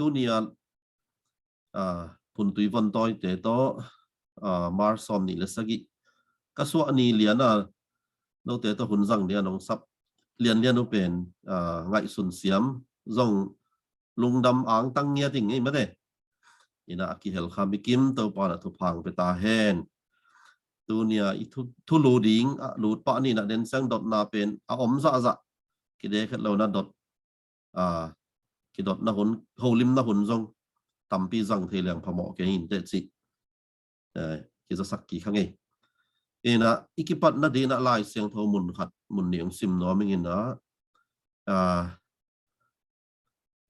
tu nia phun tui von toi te to mar som ni le sagi kaswa ni liana no te to hun zang dia nong sap lian lian no pen ngai sun siam zong lungdam ang tang nia ting ei mate ina aki hel khamikim to pa na thu phang pe ta hen tu nia i thu lu ding lu pa ni na den sang dot na pen om za ki de khat lo na dot ki dot na hun holim na hun zong tampi zang the liang phamo ke in te chi ki za sak ki khange ina ikipat na de na lai siang tho mun khat mun niang sim no ming ina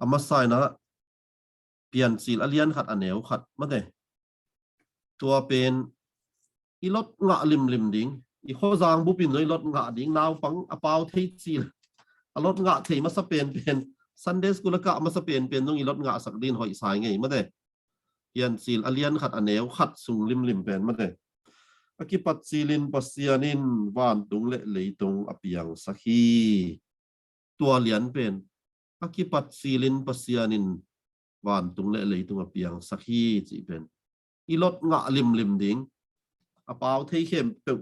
amasai na pian sil alian khat aneu khat ma de tua pen ilot nga lim ding i kho jang bu pin noi lot nga ding naw pang apau thei chi alot nga thei ma sa pen Sunday school ka ma sa pen nong ilot nga sak din hoi sai ngai ma de pian sil alian khat aneu khat sung lim pen ma de akipat silin pasianin van tung le leitung apiang sakhi tua lian pen akipat silin pasianin van tung le leitung apiang sakhi chi pen ilot nga lim ding apau thei khem pe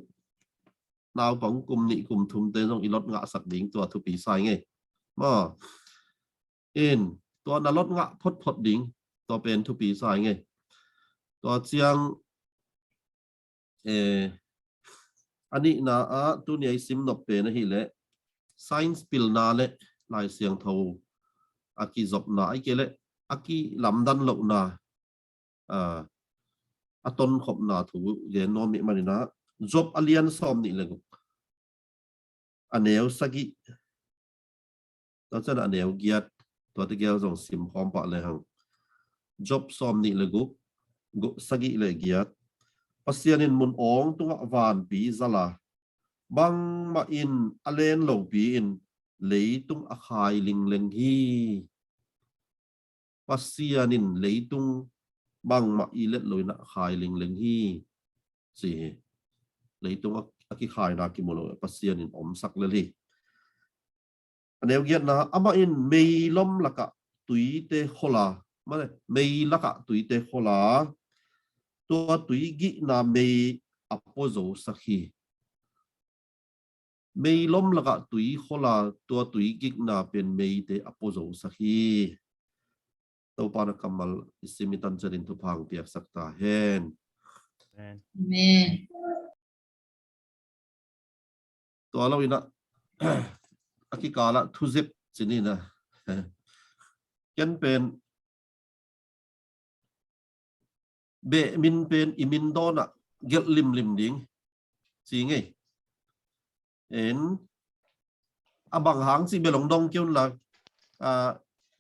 naw pang kum ni kum thum te jong ilot nga sak ding tua thu pi sai nge ma in tua na lot nga phot ding to pen thu pi sai nge to chiang ani na tu ni sim nop pe na hi le science pil na le lai siang tho aki zop na ai ke le aki lamdan lo na aton khop na thu ye no mi manina job alian som ni le aneu sagi to chan aneu giat to te gel jong sim khom pa le hang job som ni le gu sagi le giat pasianin mun ong tunga van pi zala bang ma in alen lo pi in leitung akhai leng hi pasianin leitung bang ma ilet loina khai leng hi si leitung aki khai na ki molo pasianin om sak leli aneu giat na ama in meilom laka tuite khola mane mei laka tuite khola tua tui gi na mei apozo sakhi mei lom laka tui khola tua tui gi na pen mei te apozo sakhi to para kamal isimitan charin tu phang piak sakta hen amen to alo ina aki kala thuzep chini na ken pen be min pen imin dona gel lim ding si nge en abang hang si belong dong kêu là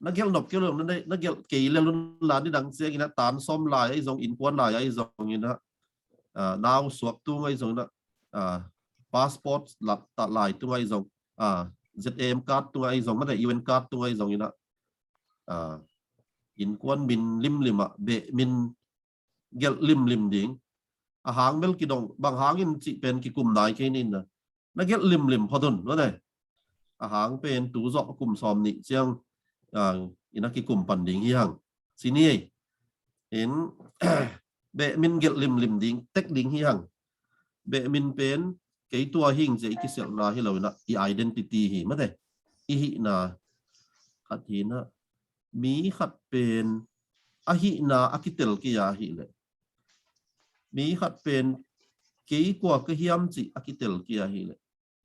nó gel nộp kêu là nó gel kỳ lên luôn là đi đằng xe kia tán xóm lại ấy dòng in quan lại ấy dòng như đó nào suộc tu ngay dòng đó passport là tạ lại tu ngay dòng ZM card tu ngay dòng mất này UN card tu ngay dòng như đó in quan min lim ạ bệ min gel lim ding hàng bel ki dong bang hangin chi pen ki kum nai ke nin na na gel lim phodun no ne hàng pen tu zo kum som ni chiang ina ki kum pan ding hi hang sini en be min gel lim ding tek ding hi hang be min pen ke tua hing je ki sel na hi lo na i identity hi ma de i hi na khat hi na mi khat pen a hi na akitel ki ya hi le mi khat pen ke kwa ka hiam chi akitel ki ya hi le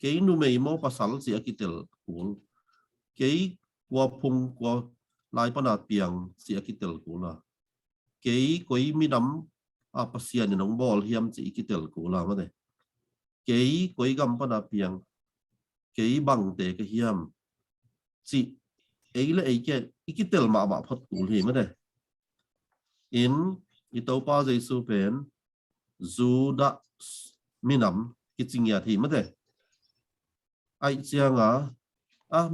ke nu mei mo pasal chi akitel kul ke kwa phung kwa lai pana piang chi akitel kula ke koi mi dam pasian nong bol hiam chi akitel kula ma de ke koi gam pana piang ke bang te ka hiam chi ei le ei ke ikitel ma phot kul hi ma de in itopa jesu pen zuda minam kichingya thi ma de ai chianga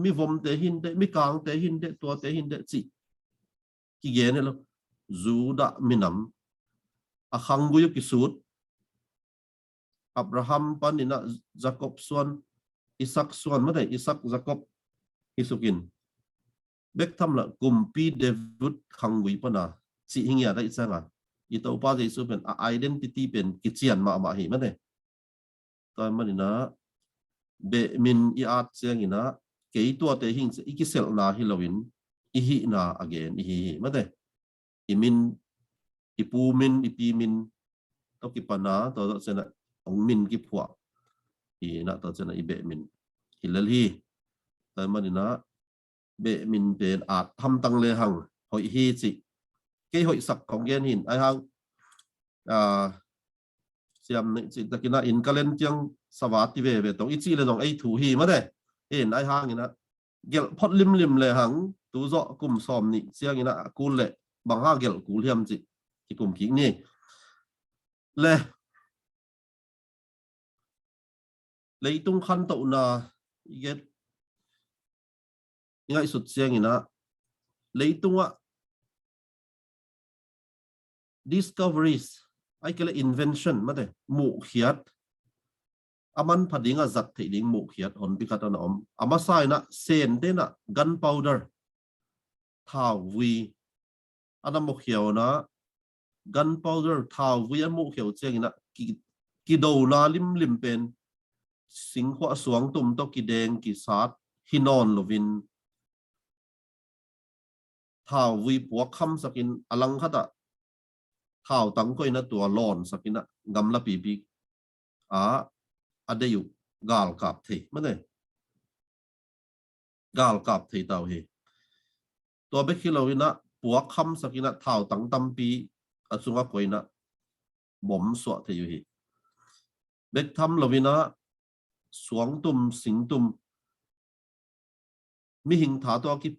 mi vom te hin de mi kang te hin de to te hin de chi ki ge ne lo zuda minam khanggu yu kisut Abraham panina Jacob suan Isaac suan ma de Isaac Jacob isukin bek tham la kumpi David khangui pana chi hingia dai changa ito pa jesu pen identity pen kichian ma hi mane to manina be min I at changina ke to te hing ikisel na hilowin ihi na again ihi mate imin ipu min ipi min to ki pana to chena ong min ki phwa I na to chena ibe min hilal hi to manina be min pen at tham tang le hang hoi hi chi ke hoi sak khong gen hin ai hang siam ni chi takina in kalen tiang sawati ve tong ichi le dong ai thu hi ma de in ai hang ina gel phot lim le hang tu zo kum som ni siang ina kul le bang ha gel kul hiam chi ki kum ki ni le leitung khan to na get ngai sut siang ina leitunga discoveries ai kele invention ma de mu khiat aman phadinga zat thei ding mu khiat hon pi khatana om ama sai na sen te na gunpowder thau wi anam mo khiaw na gunpowder thau wi amu khiaw cheng na ki do na lim pen sing khwa suang tum to ki deng ki sat hinon lovin thau wi puak kham sakin alang khata thau tang ko ina tua lon sakina gamla pi pi adeyu gal kap thei mane gal kap thei tau hi to be khilowina puak kham sakina thau tang tampi asunga koina bom so thei hi bek tham lovina suang tum sing tum mi hing tha to ki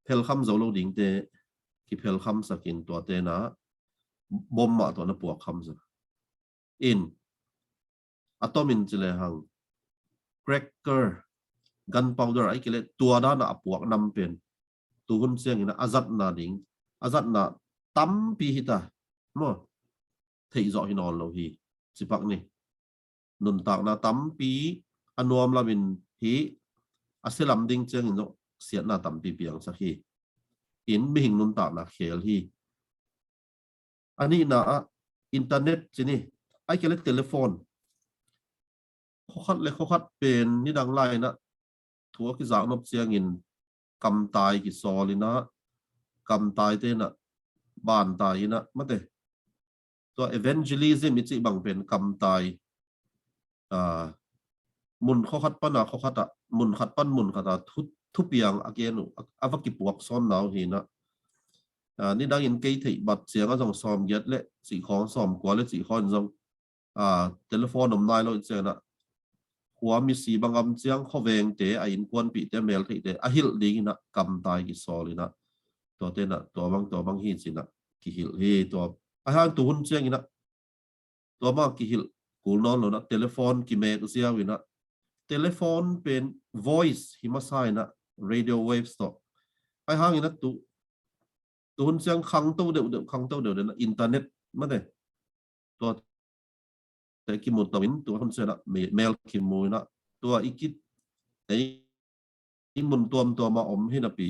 phel kham zo lo ding te ki phel kham sakin to te na bom ma to na puak kham za in atomin chile hang cracker gunpowder ai kile tua da na apuak nam pen tu hun siang ina azat na ding azat na tam pi hita mo thei zo hi non lo hi chipak ni nun tak na tam pi anuam lamin hi aselam ding chang no siat na tam pi piang sa hi in bing nun tak na khel hi ani na internet chini ai kile telephone khokhat pen ni dang lai na thua ki zang nop chiang in kam tai ki solina kam tai te na ban tai na mate to evangelism ichi bang pen kam tai mun khokhat pana khokhata mun khat pan mun khata thu piang again avaki puak son naw hi na ni dang in ke thei bat chiang a jong som get le si khong som kwa le si khon jong telephone om nai lo chena huwa mi si bangam chiang khoveng te a in kwan pi te mel thei te a hil ding na kam tai ki solina to te na to bang hi china ki hil he to a han tu hun chiang ina to ma ki hil kul non lo na telephone ki me ku sia wina telephone pen voice hi ma sai na radio waves to ai hang ina tu hun chiang khang to de na internet ma de to te ki mo tawin tu hun se na mail ki mo na to ikit ei imun tuam to ma om hi na pi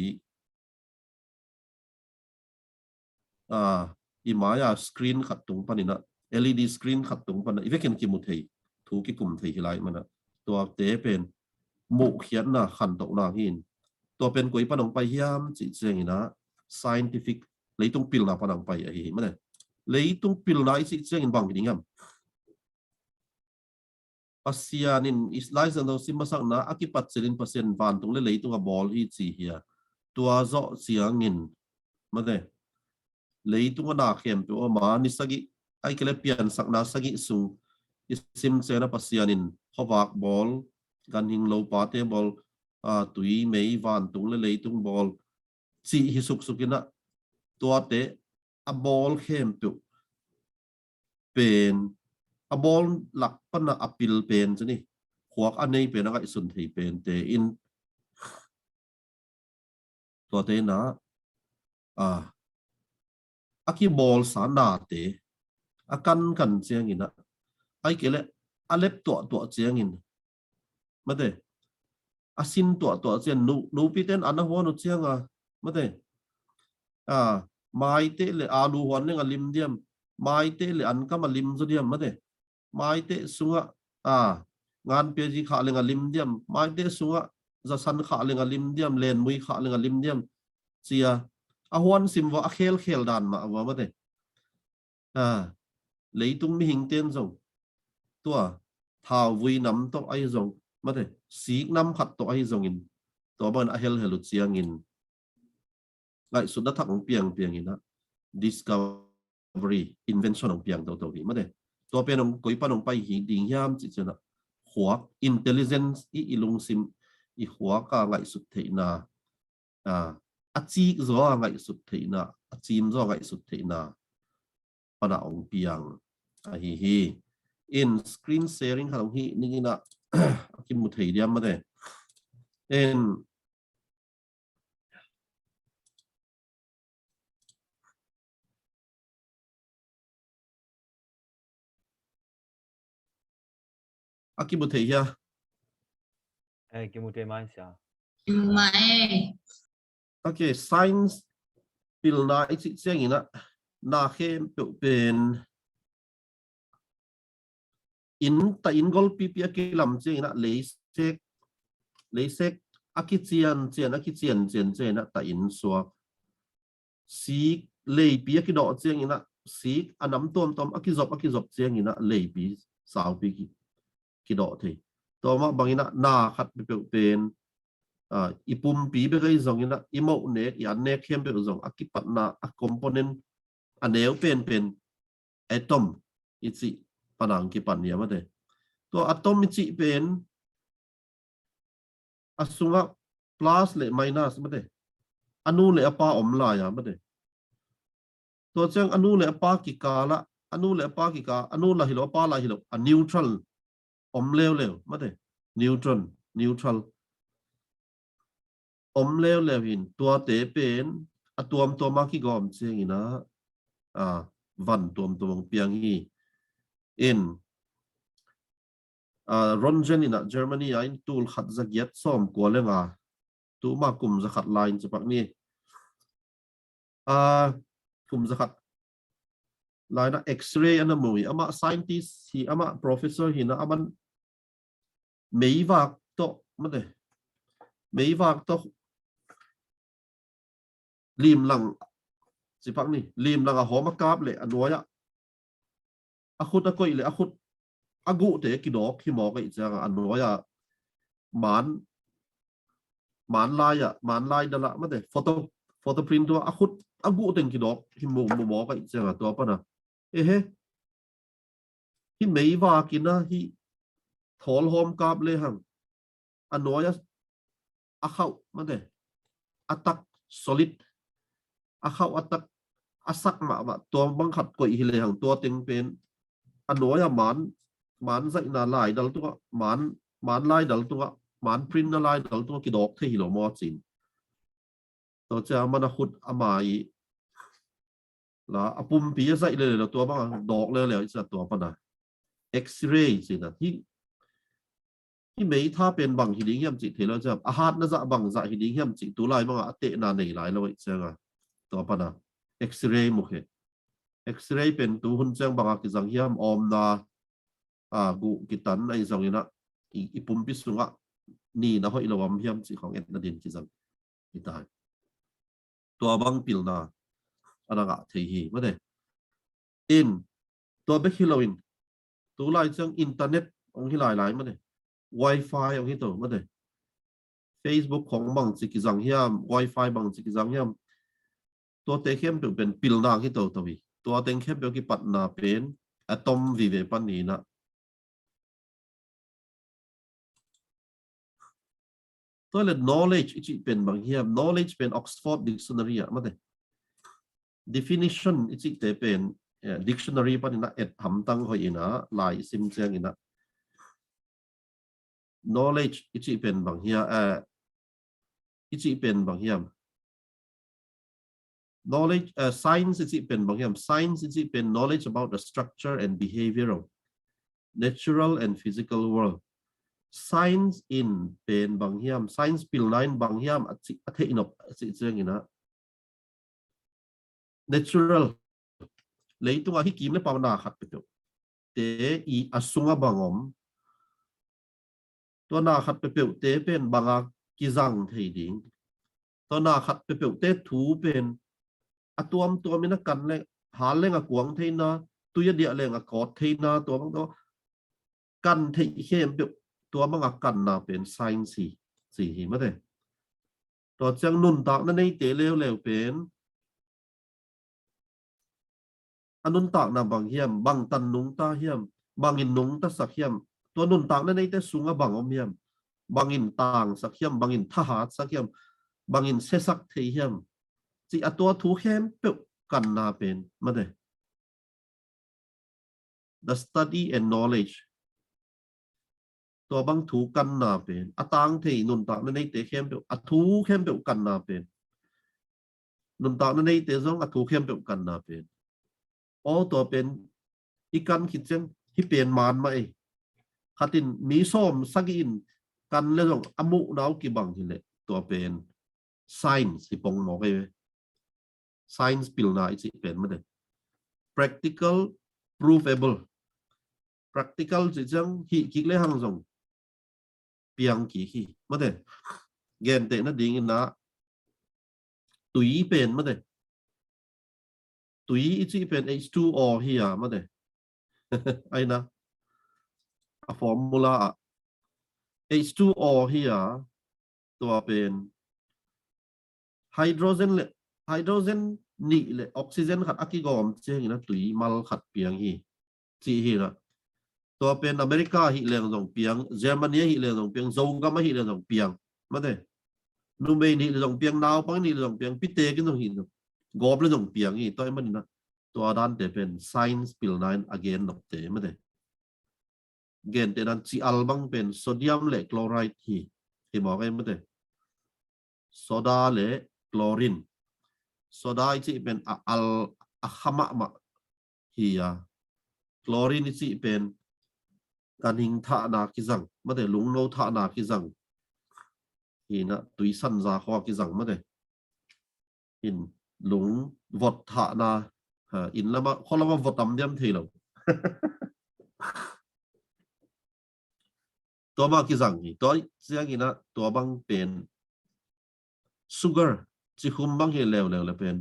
imaya screen khat tung panina LED screen khat tung pana iveken ki mu thei thu ki kum thei hilai mana to te pen mu khian na khan to na hin to pen koi panong pai hiam chi cheng ina scientific leitung pil na panang pai a hi mana leitung pil na chi cheng in bang dingam pasianin islai zan do simasak na akipat 7% van tung le leitung a ball hi chi hia tua zo chiangin made leitung na khem pe o ma ni sagi ai kele pian sakna sagi su isim sena pasianin howak ball gan hing lo pa te ball tui mei van tung le leitung ball chi hi sukina tua te a ball khem pe pen a ball lak pana apil pen chani khuak anei pen anga isun thei pen te in to te na aki ball sa na te akan kan chiang ina ai kele alep to chiang in mate asin to chiang nu pi ten ana ho no chiang mất đây mai tệ lệ alu hoàn nên là lim diam mai tệ lệ ăn cam mà lim zo diam mất đây mai tệ sunga ngan pe ji kha lenga lim diam mai tệ sunga za san kha lenga lim diam len mui kha lenga lim diam chia huan sim wa khel khel dan ma wa mất đây lấy tung mi hình tên rồi tua thảo vui nắm to ai rồi mất đây xí năm khát to ai rồi in to ban a hel helut siang in lại sudah thắc piang piang in discovery invention ng piang tàu tàu gì mất đây to pe nong koi pa nong pai hi ding yam chỉ cho nó hóa intelligence ilung sim hóa cả lại sụt thế na chi gió lại sụt thế na chim gió lại sụt thế na pa na ong piang hi in screen sharing khang hi ni na kim một thầy diam mất đây in aki một thầy ya cái một thầy mai sao mai okay science pil na ít xem gì na khem biểu bên in ta in gol pp aki làm gì lấy sek aki chian ta in so si lei pi aki do chiang ina si anam tom aki zop chiang ina lei pi sao pi ki do thì to ma bang ina na khat biểu bên ipum pi be gai zong ina imo ne yan ne khem be zong aki pat na a component aneu pen atom itsi panang ki pan ya ma de to atom itsi pen asunga plus le minus ma de anu le apa om la ya ma de to chang anu le apa ki ka la anu le apa ki ka anu la hilo apa la hilo a neutral om leo ma de neutral om leo hin tua te pen atuam to ma ki gom cheng ina van tuam piang hi in Rongen in Germany in tool khat zagiat som ko lenga tu ma kum za khat line chapak ni kum za khat line x-ray ana mui ama scientist hi ama professor hi na aman mei vak to mate mei vak to lim lang chapak ni lim lang a homa kap le anoya akhut akoi le akhut agu te ki dok hi mo kai chang anoya man lai dala ma de photo print to akhut agu ten ki dok hi mo kai chang to pa na he hi mei wa kina hi thol hom kap le hang anoya akhau ma de atak solid akhau atak asak ma to bang khat koi hi le hang to ting pen anoya man zai na lai dal tu man lai dal tu man print na lai dal tu ki dok the hi lo mo chin to cha mana khut amai la apum pi zai le to bang dok le cha to pa na x-ray chin na hi mei tha pen bang hi ding yam chi the lo cha a hat na za bang za hi ding yam chi tu lai bang a te na nei lai lo cha ga to pa na x-ray mu he x-ray pen tu hun chang bang ki jang hiam om na gu kitan ai zong ina ipum pi sunga ni na hoi lo wam hiam chi khong et na din ki jang itai to bang pil na ananga thei hi ma de in to be hiloin tu lai chang internet ong hi lai ma de wifi ong hi to ma de facebook khong bang chi ki jang hiam wifi bang chi ki jang hiam to te khem pe ben pil na hi to wi to teng khem pe ki pat na pen atom vi ve pan ni na to le knowledge chi pen bang hiam knowledge pen Oxford dictionary ma de definition chi te pen dictionary pan na et ham tang hoi ina lai sim chang ina knowledge chi pen bang hia chi pen bang hiam knowledge science is pen bang hiam science is pen knowledge about the structure and behavior of natural and physical world science in pen bang hiam science pil line bang hiam a the inop chi chang ina natural lấy tung hi kim le pa na khat pe te I asunga bangom to na khat pe te pen banga ki jang thei ding to na khat pe te thu pen atuam ina kan le hal le nga kuang thei na tuya dia le nga kot thei na to bang to kan thei khem pe to banga kan na pen science si hi ma de to chang nun tak na nei te lew pen anun tak na bang hiam bang tan nung ta hiam bangin nung ta sak hiam to nun tak na nei te sunga bang om hiam bangin tang sak hiam bangin thahat sak hiam bangin sesak thei hiam chi atwa thu khem pe kan na pen ma de the study and knowledge to bang thu kan na pen atang thei nun tak na nei te khem pe athu khem pe kan na pen nun tak na nei te zong athu khem pe kan na pen o to pen ikan kitchen hi pen man mai khatin mi som sagin kan le jong amu nau ki bang hi le to pen science hi pong mo ke science pil na I pen ma de practical provable practical chi jang hi ki le hang jong piang ki hi ma de gen te na ding na tui pen ma de tui chi pen H2O hi ya ma de ai na a formula H2O hi ya to pen hydrogen ni le oxygen khat akigom cheng na tui mal khat piang hi chi hi na to pen America hi leng jong piang Germany hi leng jong piang zongam hi leng jong piang ma de numei ni le jong piang naw pang ni le jong piang pite kin jong hi no gob le jong piang hi toy man na to dan te pen science pil 9 again nok te ma de gen te dan chi albang pen sodium le chloride hi mo kai ma de soda le chlorine soda chi pen al khama ma hi ya chlorine chi pen kaning tha na ki jang ma de lung no tha na ki jang hi na tui san za kho ki jang ma de in lung vot tha na in lama kholama votam diam thei lo to ma ki jang hi to chiang ina to bang pen sugar chi khum bang he lew pen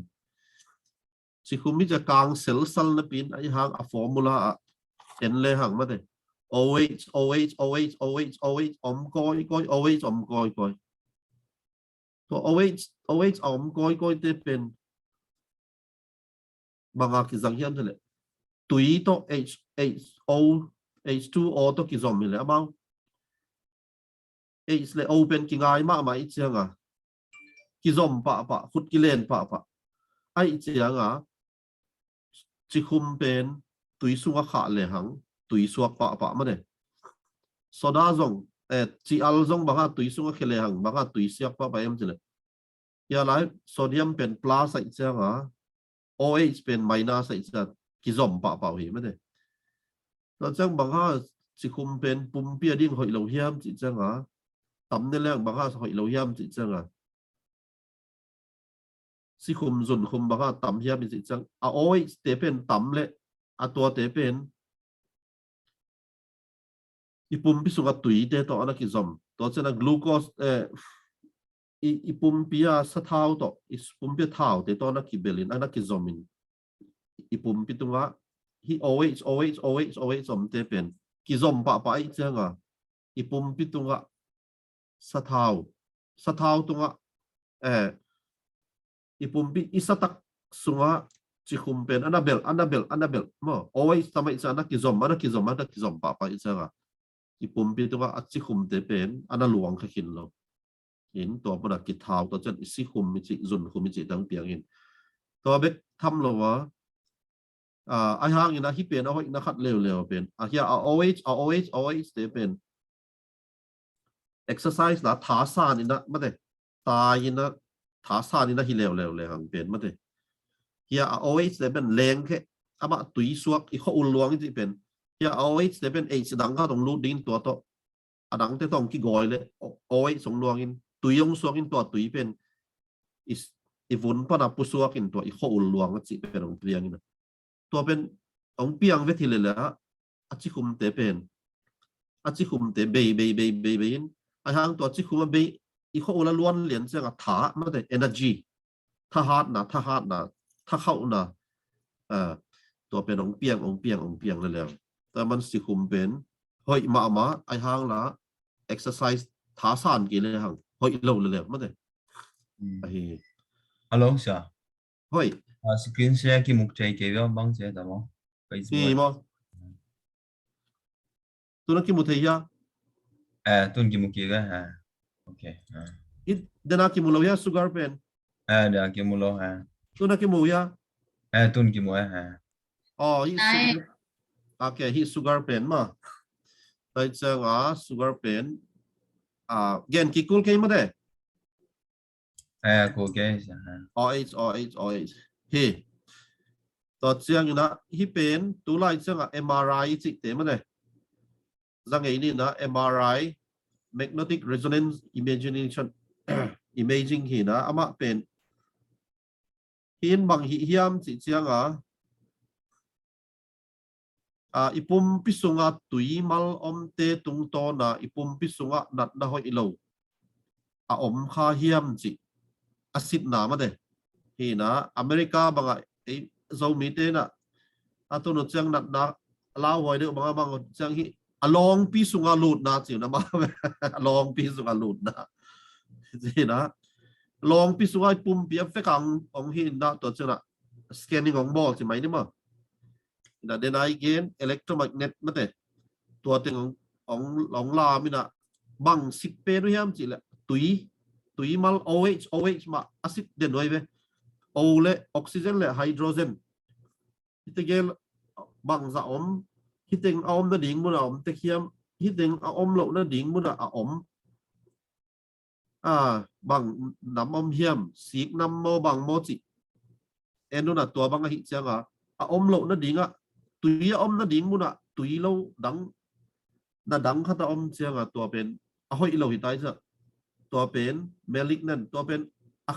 chi khum mi ja kang sel sal na pin ai hang a formula en le hang ma de OH om koi OH om koi to OH om koi te pen banga ki jang hiam thele tui to H2O to ki zom mi le amang H le O pen ki ngai ma i chiang a ki zom pa khut ki len pa ai chiang a chi khum pen tui sunga kha le hang tui suak pa ma de soda zong chi al zong banga tui sunga khele hang banga tui siak pa em chile ya lai sodium pen plus ai chiang a OH pen minus ai chiang ki zom pa hi ma de to chang banga chi khum pen pum pia ding hoi lo hiam chi chang a tam ne leng banga hoi lo hiam chi chang a si khum zun khum banga tam hiam chi chang a OH te pen tam le a to te pen ipum pi sunga tui te to ana ki zom to chena glucose ipum pia sa thau to ipum pi thau te to na ki belin ana ki zomin ipum pi tunga hi OH zom te pen ki zom pa ai changa ipum pi tunga sa thau tunga ipum pi isatak sunga chi khum pen anabel mo OH tamai cha na ki zom pa ai changa ipum pi tunga achi khum te pen ana luang kha khin lo in to pura ki thau to chan isi khum mi chi zun khum mi chi dang piang in to bek tham lo wa ai hang ina hi pen a hoi na khat lew pen a hia OH te pen exercise la tha san ina ma de ta ina tha san ina hi lew le hang pen ma de hia OH te pen leng khe ama tui suak I kho ul luang chi pen hia OH te pen H dang ka dong lu din to adang te tong ki goi le OH song luang in tui yong suak in to tui pen is อีวุ้นปนับปุสัวกินตัวอีโคอุลลวงก็จิเป็นองเปียงนี่นะตัวเป็นองเปียงเวทีเลยละอาจิคุมเตเป็นอาจิคุมเตเบย์ไอหางตัวอาจิคุมเบย์อีโคอุลล้วนเหรียญเสียงถาไม่ได้ energy ถ้าฮาร์ดนะถ้าเข้านะตัวเป็นองเปียงเลยแล้วแต่มันสิคุมเป็นเฮ้ยมาไอหางละ exercise ท้าสานกี่เลยหางเฮ้ยเราเลยแล้วไม่ได้ไอ Alo sao? เฮ้ย Screen share cái mục chạy cái đó bằng chế tao không? นี่ Facebook. มั้งตัวนักกิมุทัยยะ Tuần cái mục kia cái ok. อีเดนักกิมุลอยะสุกาเป็น Đã cái mục lo ตัวนักกิมุยะ tuần cái mục อ๋อฮีโอเคฮีสุกาเป็นมาแต่เจ้าสุกาเป็นเกณฑ์กี่กุลกี่มาได้ cô cái sao? oh เฮ้ต่อเจ้าอยู่นะฮีเป็นตัวไล่เจ้าMRI จิตเต็มมาได้จังไงนี่นะ MRI magnetic resonance imaging ฮีนะอามาเป็นหินบางหิยามจิตเจ้าipum pisunga tui mal omte tung to na ipum pisunga nat na hoi ilo om kha hiam chi asit na ma de hi na America banga ei zo mi te na atu no chang nat na la hoi de banga bang chang hi along pisunga lut na chi na ma along pisunga lut na chi na long pisunga ipum pi fe kang ong hi na to chang na scanning ong ball chi mai ni maนะเดนไอเกนอิเล็กโทรแมกเนตนั่นเองตัวเต็งของลามินะบังสิบเปอร์เฮียมจีละตุยมัลโอเอชมาอาซิดเดนไว้เว้โอเล่ออกซิเจนเล่ไฮโดรเจนฮิตเกลบังจะอมฮิตเต็งอมนั่นดิ่งมุนอมตะเคียมฮิตเต็งอมโลนั่นดิ่งมุนอมบังน้ำอมเฮียมสีกน้ำโมบังโมจิเอ็นนู่นตัวบังฮิตเจ้าอมโลนั่นดิ่งตุยอมนั่นดิ่งมุนตุยเราดังน่ะดังข้าตาอมเชียงตัวเป็นห้อยเราหิตายซะตัวเป็นเมลิกนั่นตัวเป็น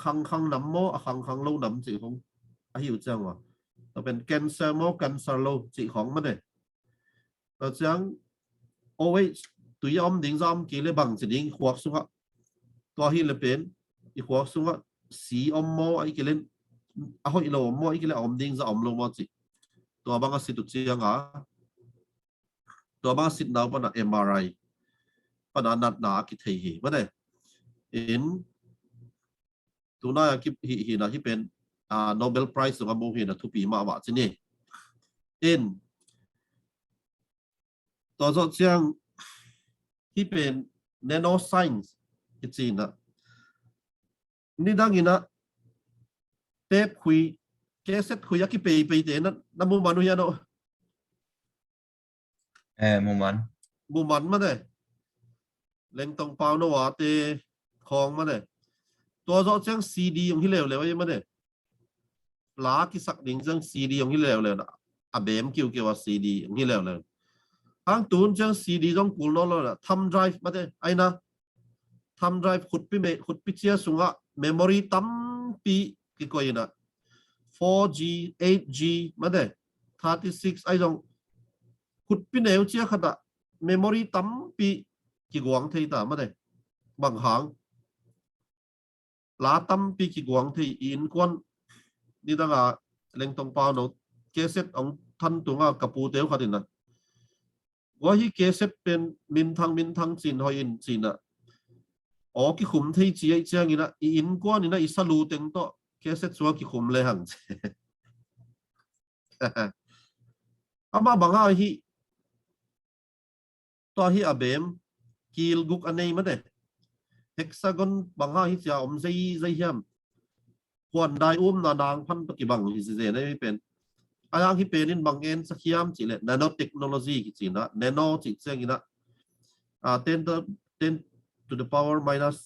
คังน้ำโมคังเราน้ำจีของหิวเชียงตัวเป็นแกนเซอร์โมกันซาโลจีของมันเลยตัวเชียงโอ้ยตุยอมดิ่งจอมกี่เลยบังจีดิ่งขวกสุงตัวหิเลยเป็นอีขวกสุงสีอมโมไอ้กี่เล่นห้อยเราอมโมไอ้กี่เล่นอมดิ่งจะอมลงมาจีตัวบางก็สิตุเชียงตัวบางสิทธิ์เราปนMRI ปนนัดหนาคิดเหตุไม่ได้เห็นตัวน่าคิดเหตุนะที่เป็นNobel Prize ของโมเหตุทุกปีมาว่าที่นี่เห็นตัวเชียงที่เป็น Nano Science ที่จีนนะนี่ดังนี้นะเทปคุยแกเซ็ตคุยยักษ์ไปเตะนั้นน้ำมูมันด้วยเนาะมูมันมาเลยเล่งตรงเปล่าโนวาเตะคองมาเลยตัวเจ้าซีดีของที่เลวเลยว่ายังมาเลยลากิสักดิ่งเจ้าซีดีของที่เลวเลยนะเบมเกี่ยวกับซีดีของที่เลวเลยทางตูนเจ้าซีดีต้องกูนอเลยนะทำไดรฟ์มาเลยไอ้นะทำไดรฟ์ขุดปิเชียสุงะเมมโมรีตั้มปีกี่ก้อยนะ4G 8G มาเลย36ไอ้ตรงขุดปีเนวเชียขนาดเมมโมรีตั้มปีกี่กวางเทียตามาเลยบางหางลาตั้มปีกี่กวางเทียอินควันนี่ตั้งแต่เล่งตรงเปล่าเนาะเคสเซ็ตของท่านตัวงกับปูเตียวขัดนะว่าที่เคสเซ็ตเป็นมินทางจีนหอยอินจีนอ่ะอ๋อกี่ขุมเทียจีไอเจียงนี่นะอินควันนี่นะอิสลูเต็งโตเคสเซ็ตสัวกี่ขุมเลยหังอามาบางที่ตัวที่อาเบมกิลกุกอันนี้มาเด้เฮกซากอนบางที่จะอมใจเฮียมควรได้นานางพันปกิบังที่เจนี่เป็นอะไรที่เป็นนี่บางเอ็นสักยามจีเลยนาโนเทคโนโลยีจีนะนาโนจีเสียงนะ10 to the power minus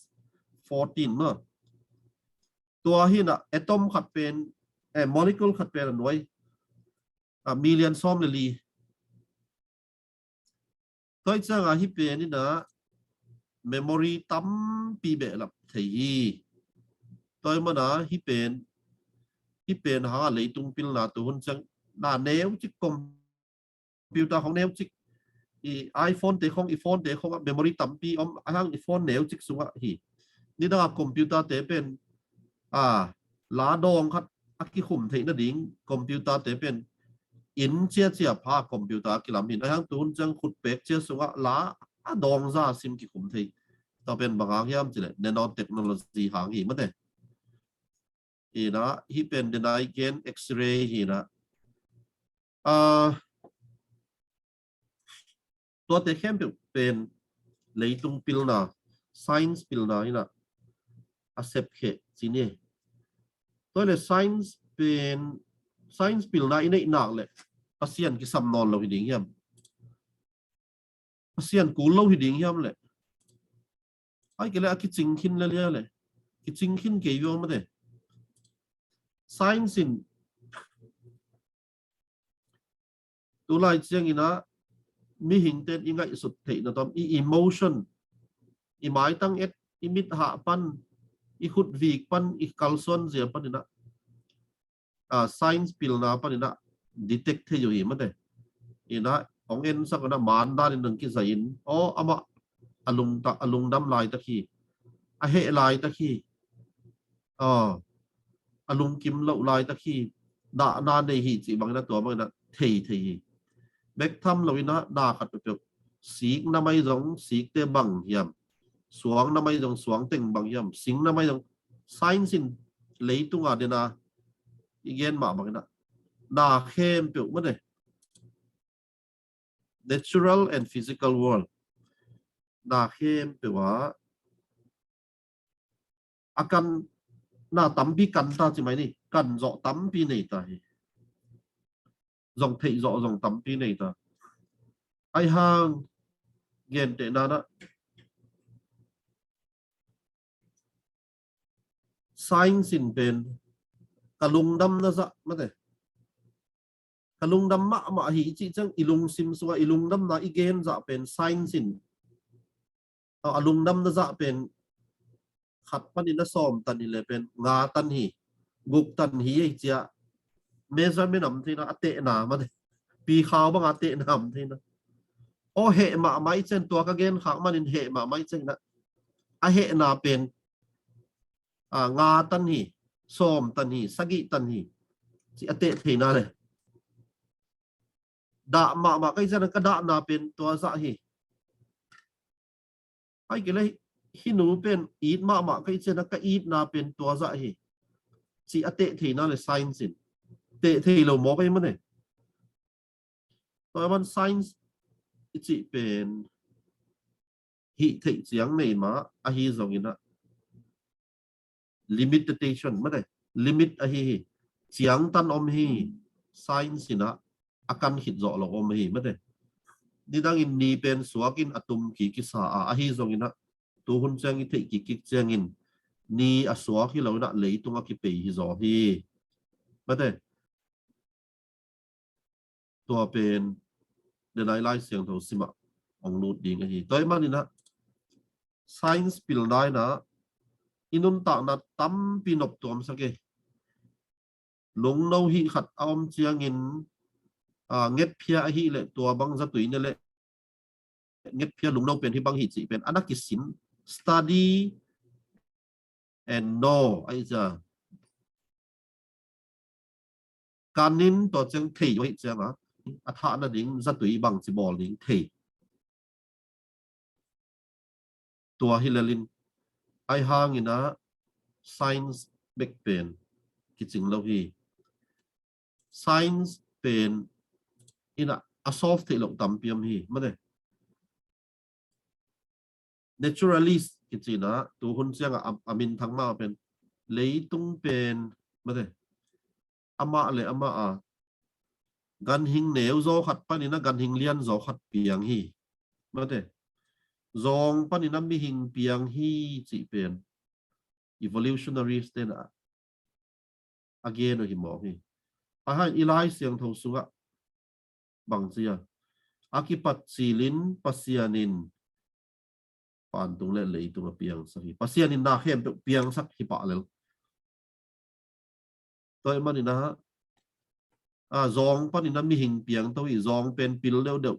14เนาะตัวที่น่ะอะตอมขัดเป็นโมเลกุลขัดเป็นหน่วยมิลเลียนซอมเลยตัวเจ้าที่เป็นนี่นะเมมโมรีตั้มปีเบลับที่ tôi mà nó hi pen hang lấy tung pil na tu hun chang na neu chi computer không neu chi iPhone te không iPhone te không memory tampi hang iPhone neu chi sunga hi ni da computer te pen lá dong khat aki khum thei na ding computer te pen in chia pha computer ki lam hin hang tu hun chang khut pek chia sunga lá dong za sim ki khum thei ta pen bang hiam chi le nano technology hang hi ma de na hi pen denai gen x-ray hi naตัวเตเข้มเป็นเลยตรงพิลนา science พิลนาhi na accept เขสิเนี่ยตัวเลย science เป็น science พิลนาอินเนหนักเลยอาเซียนกิสำนอนเราหิดิ้งยามอาเซียนกูเราหิดิ้งยามเลยไอ้เกล้าคิดจริงขึ้นเรื่อยๆเลยคิดจริงขึ้นเกี่ยวมาเด้ science สินตัวลายเชียงอินะมีหินเต้นยังไงสุดที่นะตอมemotion หมายตั้งเอ็ดมิดหาปันขุดวีกปันคัลซอนเสียปันนี่นะscience พิลนาปันนี่นะ detect ที่อยู่หิมันเด้นะของเอ็นสักนะมานด้านหนึ่งกินใส่อินอามาอลุงดำลายตะขี้เหลายตะขี้อลุงกิมเล่าลายตะขี้ด่านานในหีจีบางนะตัวบางนะเทเบกทำเราอินะด่าขัดไปเปล่าสีกน้ำไม่ตรงสีกเตบังยำสวงน้ำไม่ตรงสวงเต็งบังยำสิงน้ำไม่ตรงไซน์สินเลยตุงอาเดนะอีกเย็นมาบางนะด่าเข้มเปล่าเมื่อไหร่ natural and physical world ด่าเข้มเปล่าว่าอาการน่าตั้มปีกันตาใช่ไหมนี่กันเจาะตั้มปีไหนตาdòng thị rõ dòng tắm pi này ta ai hang gen tệ na đó science in pen kalung dam na za mate kalung dam ma hi chi chang ilung sim suwa ilung dam na igen za pen science in alung dam na za pen khat panin na som tan ni le pen nga tan hi guk tan hi ai chia measurement am thế nó ate na mà pi khao bang ate nam thế nó hệ mà mấy chân tua cái gen khác mà nên hệ mà mấy chân đó hệ na pen nga tan hi som tan hi sagi tan hi chỉ ate thế na này đạ mà cái chân cái đạ na pen tua dạ hi ai cái này hi nu pen ít mà cái chân cái ít na pen tua dạ hi chỉ ate thế na là science tệ thì lâu mò cái mất này tôi vẫn science chỉเป็นหิthị tiếng này mà hi giống như đó limitation mất này limit hi tiếng tan hi science na akan hit rõ là hi mất này đi đang in ni pen suakin atum ki sa hi giống như đó tu hun chang thị ki chang in ni asua khi lâu na lấy tung ki pe hi rõ hi mất nàyตัวเป็นเดินไล่เสียงโทสิมะองนูดดิ้งไอ้ตัวมันนี่นะ science พิลได้นะอินุนตากนะตั้มปีนบตัวมันสักเกลงเราหิขัดออมเชียงินเงียบเพียหิเลยตัวบังสตุยนี่แหละเงียบเพียลงเราเป็นที่บังหิจิเป็นอนักกิสิน study and know ไอ้จ้าการนินตัวเจ้าเทยไว้เจ้านะอัฐานะดิ้งจัตุยบังสิบอลดิ้งเทตัวฮิลลินไอฮางินะ science เบกเป็นกิจงเราฮี science เป็นอินะอาซอฟเทลกตัมเปียมฮีมาเลย naturalist กิจนะตัวคนเสียงอามินทั้งมาเป็นเลยตุงเป็นมาเลยอามาเลยอามากันหิงเหนียวโซขัดปนินะกันหิงเลียนโซขัดเปียงฮีมาเด้ซองปนินะมีหิงเปียงฮีจีเป็น evolutionary state again หิมอฮีให้อีไลเสียงทงสุกะบางเสียอากิปัตซีลินปัสเซียนินปานตรงเล่เลยตรงเปียงสักฮีปัสเซียนินนาเข้มเปียงสักฮีปะเลย ตัวมันนี่นะซองปนนี่นะมีหิงเปียงตัวอีซองเป็นปิลเดียว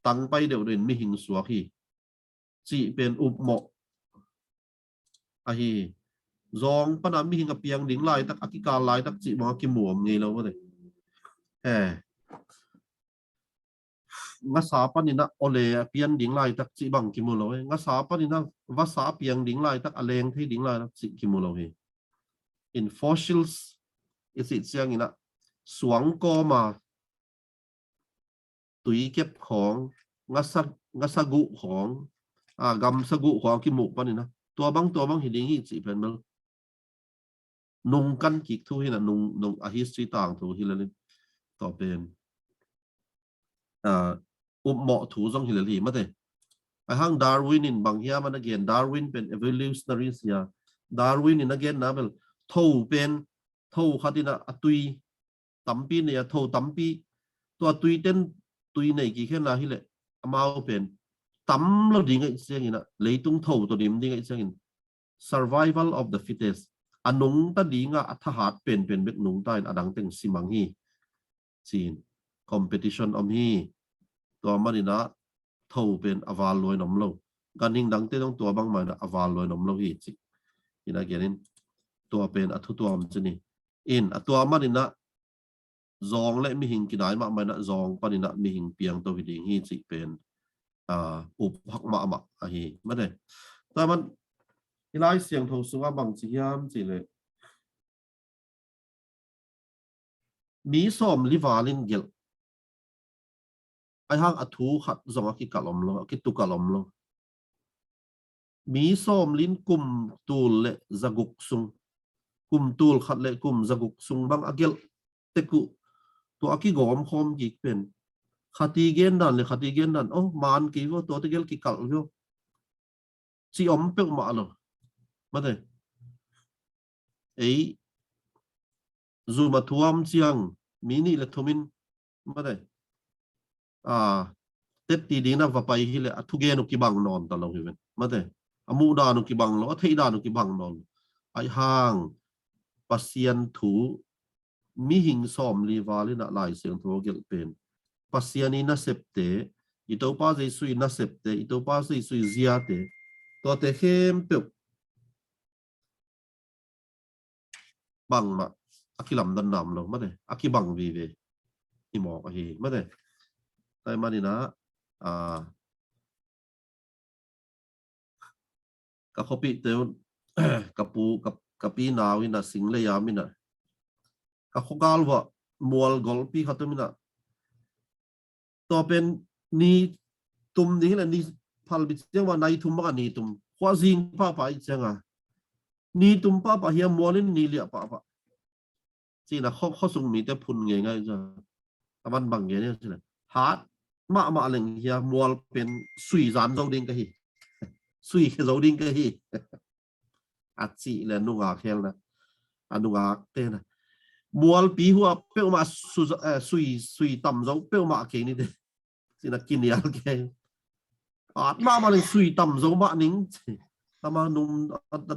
ตั้งไปเดี๋ยวเดินมีหิงสวกีจีเป็นอุบหมกซองปนมีหิงกับเปียงดิ่งลายตักอธิการลายตักจีมากิมวมไงแล้ววะเนี่ยงาสาปนินะโอเลเปียนดิ่งลายตักจีบังกิมุลเลยงาสาปนินะวาสาเปียงดิ่งลายตักอเลงที่ดิ่งลายตักจีกิมุลเลย in fossils is it เสียงนี่นะสวงก็มาตุยเก็บของงาสกุของกำสกุของกิมุปนินะตัวบางหินงี้จีเป็นมันนุงกันกิกทุยนะนุงhistory ต่างทุยเลยต่อเป็นอุบเหมาะถูจงหิเลลีมาเถอะไอ้ห้างดาร์วินบางเฮียมันนักเรียนดาร์วินเป็น evolutionary เสียดาร์วินนักเรียนนะเป็นทูเป็นทูขัดนะตุยตั้มปีเนี่ยทูตั้มปีตัวตุยเต้นตุยในกี่แค่นาฮิเลมาเอาเป็นตั้มเราดิ้งไอ้เสียงนะเลยตุ้งทูตัวดิ้งดิ้งไอ้เสียง survival of the fittest อันนุ่งตัดดิ้งอัฐหัดเป็นเบ็กนุ่งใต้อดังเต็งสิมังฮีซีน competition อมฮีตัวมันนี่นะทูเป็นอวาลลอยน้ำโลกันหิงดังเต้ต้องตัวบางมันนะอวาลลอยน้ำโลฮีจินี่นะเกี่ยนตัวเป็นอัตุตัวมันจะนี่ตัวมันนี่นะซองและมีหิงกินได้มากมันนะซองปนินะมีหิงเปียงตัววิดีฮีจิเป็นอุบหักมาฮีไม่ได้แต่มันที่ไล่เสียงทูสุว่าบางสิ่งยามสิเลยมีส้มลิวาลินเกลไอ้ห้างอัตุขัดซองกิกะลมโลกิตุกะลมโลมีส้มลินกุมตูลและซากุกซุงกุมตูลขัดและกุมซากุกซุงบางอเกลเตกุตัวอกิกอมคอมกิกเป็นขัดตีเกนดันเลยขัดตีเกนดันโอ้มันกี่ว่าตัวตะเกลกิกะลโยซีอมเปิลมาหรอมาเลยซูมาทวมเสียงมินิเล็กทมินมาเลยเต็ดตีดีนะว่าไปฮิเลทุเกนุกิบังนอนตลอดเลยมาเลยอามูดานุกิบังแล้วเทดานุกิบังนอนไอห้างปัสเซียนถูมีหิงซอมลีวาลินะลายเสียงตัวเกลเป็นปัสเซียนีน่าเสพเตอีตัวป้าใจสุยน่าเสพเตอีตัวป้าใจสุยเสียเตตัวเตเข้มเปียบังมาอากิลำดันนำเรามาเลยอากิบังวีเวอีหมอกเฮมาเลยแต่มานี่นะกับเขาปีเตวกับปูกับปีนาวินะสิงเลยามินะกับเขากาลว่ามัวกอลปีขัดมินะต่อเป็นนี่ตุ่มนี้แหละนี่พัลบิเจว่าในทุ่มบ้านนี่ตุ่มขวาซิงป้าไปจังนี่ตุ่มป้าเฮียมัวนี่นี่เลี้ยป้าสินะเขาส่งมีแต่พุ่นไงจ้ะแต่มันบางอย่างเนี่ยสินะฮาร์ดมาอะไรเฮียมัวเป็นสุยจานโจดิงก็ฮีสุยโจดิงก็ฮีอัดสิเลยนุ่งอาเคลนะนุ่งอาเต้นะมัวปีหัวเปรี้ยวมาสุยต่ำโจเปรี้ยวมาเก่งนี่เด้สินะกินเนี่ยแกอาดมาเลยสุยต่ำโจมาหนิงแต่มานุ่ม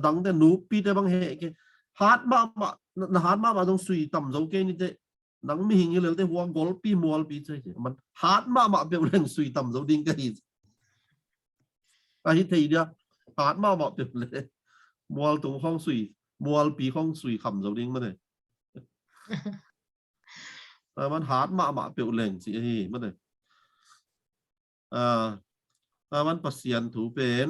ดังแต่หนูปีแต่บางเหตุฮาร์ดมาต้องสุยต่ำโจเก่งนี่เด้นังมีหิงเลยแต่หัวกอลปีมัวปีใช่มันฮาร์ดมาเปรี้ยวเรื่องสุยต่ำโจดิงก็ฮีไอ้ที่เดียวฮาร์ดมาเปรี้ยวเลยมัวตรงห้องสุยมัวปีห้องสุยคำโจดิงมาเลยแต่มันฮาร์ดมาเปรี้ยวแรงสิฮีมาเลยแต่มันปัสเซียนถูเป็น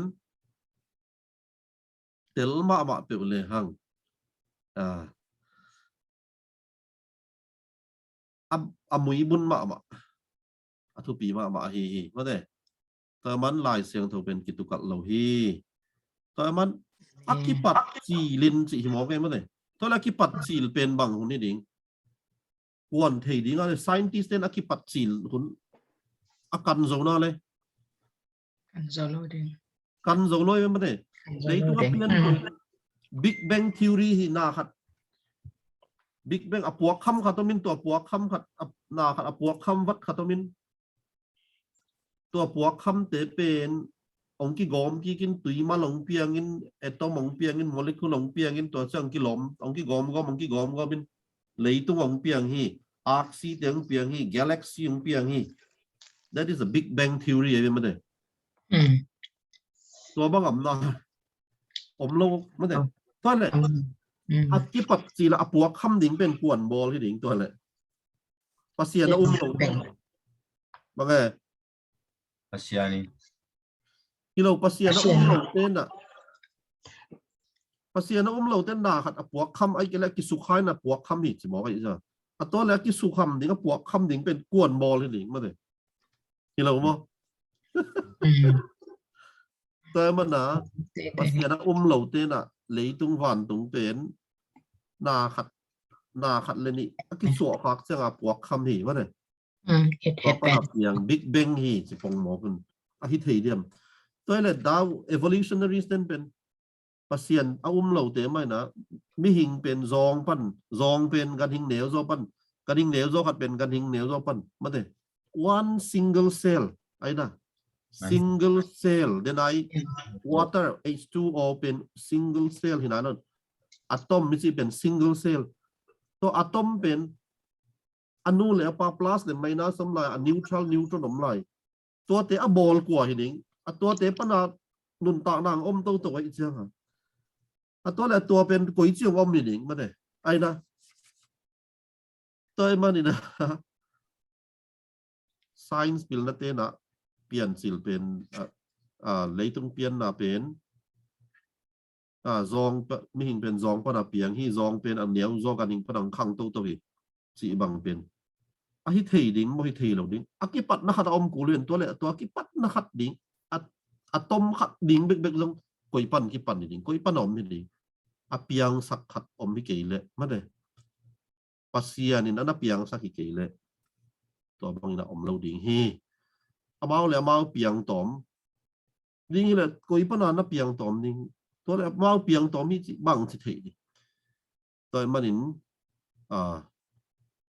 เตลมาเปรี้ยวเลยหังมุยบุญมาทุปีมาฮีมาเลยแต่มันลายเสียงถูเป็นกิตุกัดเหล่าฮีแต่มันอักขิปัดจีลินจีหิมอเกมาเลยตัวอักขิปัดจีเป็นบางคนนี่ดิ่งกวนเทดิ่งอะไร scientist เนอักขิปัดจีคนอากันโซน่าเลยกันโซโลยมาเลยในตัวเปลี่ยน Big Bang Theory ที่น่าขัด Big Bang อปวกคำขัดตัวมินตัวปวกคำขัดน่าขัดอปวกคำวัดขัดตัวมินตัวปวกคำเตเป็นองค์กี่กอมกี่กินตุยมาหลงเปียงินตัวหมงเปียงินโมเลกุลหลงเปียงินตัวเชื่องกี่หลอมองค์กี่กอมก็เป็น lấy tung ông piang hi arc tiếng piang hi galaxy ông piang hi that is a big bang theory ấy mà đấy tua bang ẩm na om lâu mà đấy thôi lệ at cái bát chỉ là apuak khăm đỉnh bên quần ball cái đỉnh tua lệ pasien nó lâu bằng nghe Pasiani. kilo pasien nó lâu tên à pasien nó lâu tên na khát apuak khăm ấy cái là cái suy khai na apuak khăm hi chỉ bảo cái gì àตัวแล้วที่สุขคำดิ้งก็ปวกคำดิ้งเป็นกวนบอลเลยดิ้งมาเลยที่เรามั้งแต่มันนะภาษาเราเหล่าเต้นอ่ะเลยตรงวันตรงเป็นนาขัดเลยนี่ที่สวพักเสียงปวกคำหีมาเลยก็แบบอย่างบิ๊กแบงฮีจะฟงหมอกันอาทิตย์ที่เดียมตัวเลยดาว evolutionary นั่นเป็นภาษาเอาเหล่าเต้นไม่นะไม่หิงเป็นซองปั้นซองเป็นการหิงเหนียวซอปั้นการหิงเหนียวซอขัดเป็นการหิงเหนียวซอปั้นมาเลย one single cell ไอ้นะ single cell เดี๋ยวไหน water H2O เป็น single cell ที่ไหนนั่นอะตอมไม่ใช่เป็น single cell ตัวอะตอมเป็นอนุเลยปา plus เลยไม่น่าสำหรับ neutral neutron สำหรับตัวเตะบอลกว่าที่นี่ตัวเตะปนานุนตานางอมตัวอีกเชียงตัวแหละตัวเป็นก๋วยเตี๋ยวอมนี่มาเลยไอ้นะตัวมันนี่นะ science เป็นนักเตะนะเปลี่ยนสิลเป็นเลยต้องเปลี่ยนนะเป็นซองไม่หิงเป็นซองปะนะเปียงที่ซองเป็นอันเหนียวซองกันหิงปะนังขังตัวอีกสีบังเป็นฮิเทดิ้งไม่ฮิเทเหล่าดิ้งอากิปัดนักขัดอมกูเรียนตัวเลยตัวอากิปัดนักขัดดิ้งอะตอมขัดดิ้งเบกลงก๋วยปั้นกิปั้นดิ้งก๋วยปั้นอมนี่ดิ้งอาเปียงสักขัดอมที่เกยเลยมาเลยปัสเซียนี่นั่นเปียงสักที่เกยเลยตัวบางน่ะอมเราดิ้งฮีเอาเมาแล้วเมาเปียงตอมดิ้งนี่แหละก๋วยปั้นน่ะเปียงตอมดิ้งตัวแล้วเมาเปียงตอมที่บังสิเทดิตัวมันนี่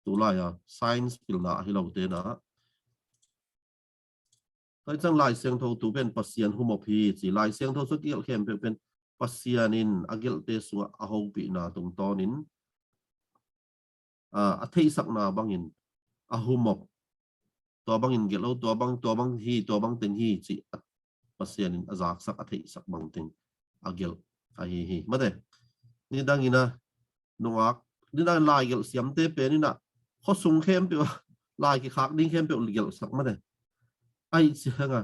ตัวไรscience เป็นหน้าที่เราเต้นนะแต่จังลายเสียงทตัวเป็นปัสเซียนฮูโมพีสิลายเสียงทสุดเกี่ยวเข้มเป็นปัสเซียนินอากิลเตสุอาหูปีนาตรงตอนินอัฐิสักนาบางอินอาหูมบตัวบางอินเกลตัวบางฮีตัวบางติงฮีสิปัสเซียนินอาจากสักอัฐิสักบางติงอากิลอาฮีมาเด้นี่ดังอินะนวักนี่ดังลายเกลเสียมเตเป็นนี่นะเขาสูงเข้มเปียวลายกี่ขากดิ้งเข้มเปียวเกลสักมาเด้ไอ้เสียง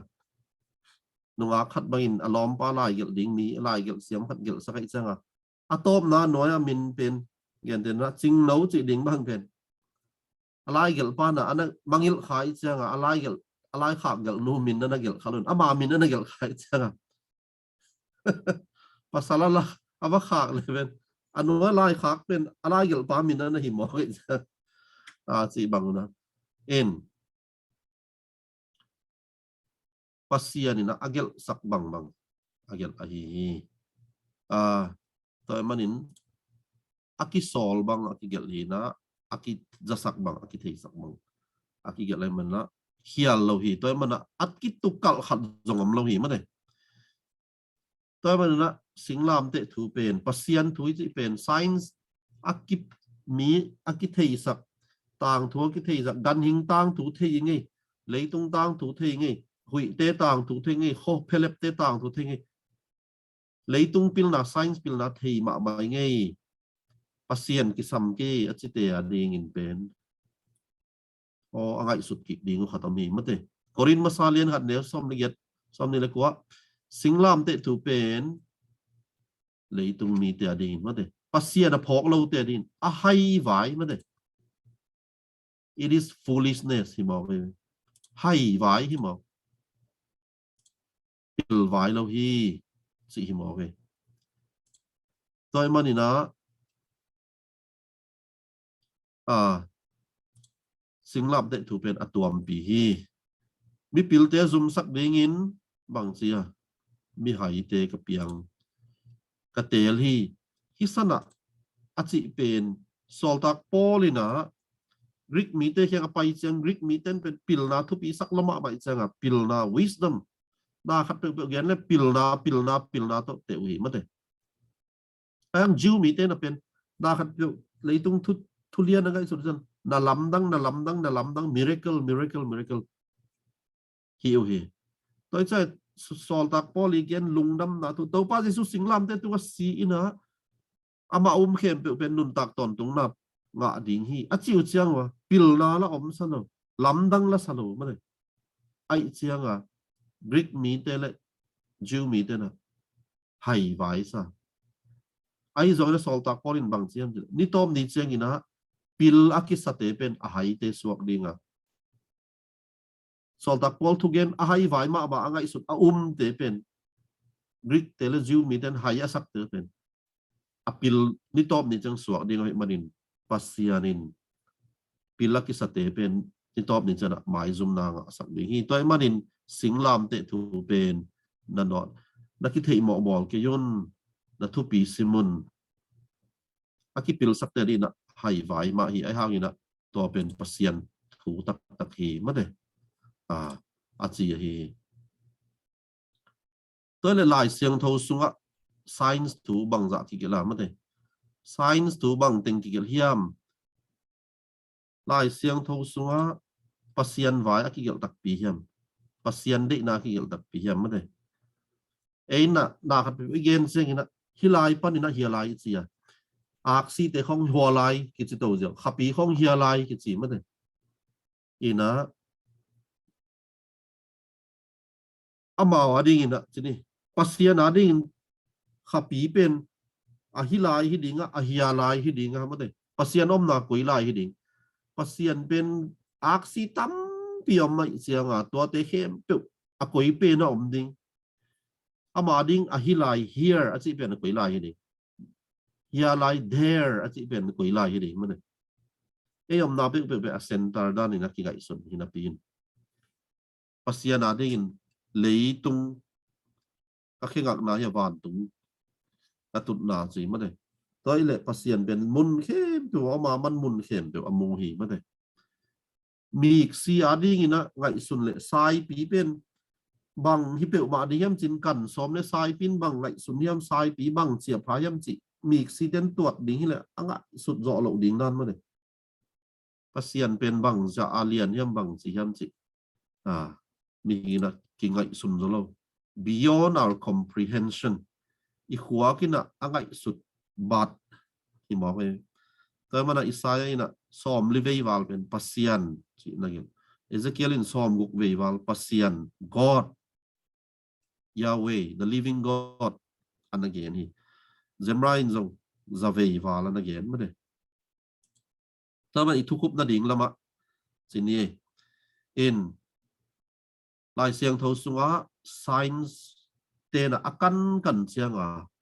นวักขัดบางอินอารมณ์ปลาลายเกลดิ้งนี้ลายเกลเสียมขัดเกลสักไอ้เสียงอะตอมนะน้อยมินเป็นเงี้ยเด่นนะจริงเนาจิดิ้งบางเป็นอะไรเกลปานะอันนั้นบางอิลขายเสียงอะไรเกลอะไรขากเกลนูมินนั่นเกลขาลุนอามามินนั่นเกลขายเสียงภาษาละอาว่าขากเลยเป็นอันนู้นลายขากเป็นอะไรเกลปามินนั่นหิมอกสิบางนะเอ็นปัสเซียนี่นะอาเกลสักบางอาเกลอาฮีตัวมันนี่อากิโซลบางอากิเกลลีนะอากิจะสักบางอากิเทสักบางอากิเกลอะไรมันนะเขียนเราฮีตัวมันนะอากิตุกัลขัดจงอมเราฮีมาเลยตัวมันนะสิงลามเตะถูเป็นปัสเซียนถูที่เป็น science อากิมีอากิเทสักต่างทัวกิเทสักกันหิงต่างถูเทยังไงเลยตรงต่างถูเทยังไงหุยเตะต่างถูเทยังไงโคเพลปเตะต่างถูเทยังไงเลยตรงพิลนา science พิลนาเทมาไม่ไงปัสเซียนกิสัมเกอจิเตอดีงินเป็นอะไรสุดกิดีงูขัดมีมั้งเตะกอรินมาซาเลียนหัดเดียวซ้อมละเอียดซ้อมนี่เลยกว่าสิงลามเตะถูเป็นเลยตรงมีเตะดีมั้งเตะปัสเซียนพอกเราเตะดีให้ไหวมั้งเตะIt is foolishness ที่บอกเลยให้ไว้ที่บอกปิลไว้แล้วที่สิที่บอกเลยตัวมันนี่นะสิ่งลับเด็ดถูกเป็นอตัวมปีฮีมีปิลเตซุมสักเดงินบางเสียมีหายเตกับเปียงกระเตลฮีฮิสนะอาจิเป็นโซลตักโปลินะริกมีเตเคียงไปเจียงริกมีเต้นเป็นปิลนาทุปีสักละมาไปเจียงปิลนา wisdom นาขัดเป็นเปลี่ยนเลยปิลนาโตเตวีมาเตะไอ้ยังจิวมีเต้นเป็นนาขัดเลยตุ้งทุ ทุเรียนนั่นไงสุดจันน่าล้ำดัง miracle ฮิวฮีตัวใจสอลตักพอลีเกนลุงดำนะตัวป้าจิสุสิงลำเตตัวสีนะอามาเข้มเป็นนุนตักตอนตรงนับงะดิ่งฮีอาจิวเจียงวะปิลนาละสนุล้ำดังละสนุมาเลยไอเจียงกรีกมีเตเลจิวมีเตนะไฮไวซ์ไอจอยสอลตักพอลินบางเจียงนี่ตอมนี่เจียงนะปิลอากิสเตเป็นไฮเตสวกดิ่งสอลตักพอลทุกเกนไฮไวมาบ่างไงสุดเตเป็นกรีกเตเลจิวมีเตนไฮอาสักเตเป็นปิลนี่ตอมนี่จังสวกดิ่งให้มันนินปัสยานินปิลกิสเตเป็นนี่ตอบนี่จะนะหมายซุมนางสักดีฮีตัวมันนินสิงลามเตถูเป็นนันดอนนักคิดเหมอบอลเกยอนนัทุปีซิมุนอากิปิลสักเตดีนะไฮไวมาฮีไอฮางินะตัวเป็นปัสยันถูตักฮีมาเดอาจีฮีตัวเลยลายเสียงทสุงะ science ถูบังจากที่เกล่ามาเดscience ถูบังเต็งกิเกลเฮียมลายเสียงทงสัวปัสยันไว้อากิเกลตักปีเฮียมปัสยันเด็กนากิเกลตักปีเฮียมไม่ได้น่ะนาขัดไปเกณฑ์เสียงนะฮิลายปันนี่นะเฮียลายเสียอักซีเตของหัวลายกิจโตเจียวขับปีของเฮียลายกิจไม่ได้นะอามาวดิ้งนะจีนี่ปัสยันดิ้งขับปีเป็นฮิลายฮิดิงเฮียลายฮิดิงไม่ได้ปัสยันนากุยลายฮิดิงปัสยันเป็นอักซิตัมปีอมไม่เสียงตัวเตเข้มปุ๊บกุยเป็นดิ้งอามาดิ้งฮิลาย here อาจจะเป็นกุยลายดิ้งฮิลาย there อาจจะเป็นกุยลายดิ้งมันเลยอมนาเป็นเซนเตอร์ด้านนี้นักกิจส่วนหินาปีนปัสยันดิ้งเลยตุงก็แค่งักนายาวันตุงตุนนาสิมันเลยตัวอีเล่ปัสยันเป็นมุนเข้มตัวออกมามันมุนเข้มตัวอมงหีมันเลยมีสีอาดิ้งนะไงสุนเล่สายปีเป็นบังฮิเปอมาดิยมจินกันสมในสายปินบังไงสุนยมสายปีบังเสียพายมจิมีสีเต้นตรวจดิ้งเลยสุดจ่อหลงดิ้งนั่นมันเลยปัสยันเป็นบังจะอาเลียนยมบังสิยมจิมีนะกิงไงสุนเรา beyond our comprehensionอีหัวกินะไงสุดบาดที่มองไปแต่มันอิสายนะสอมลิเวย์วาลเป็นปัสยันที่นั่นเองเอเซเคียลินสอมกุกเวย์วาลปัสยัน God Yahweh the living God อันนั้นเองนี่เจมไรน์จงจะเวย์วาลอันนั้นเองไม่ได้แต่มันอีทุกขุบนั่นเองละมะสินี่อินลายเสียงทศวรรษ science เตนะอากันเสียง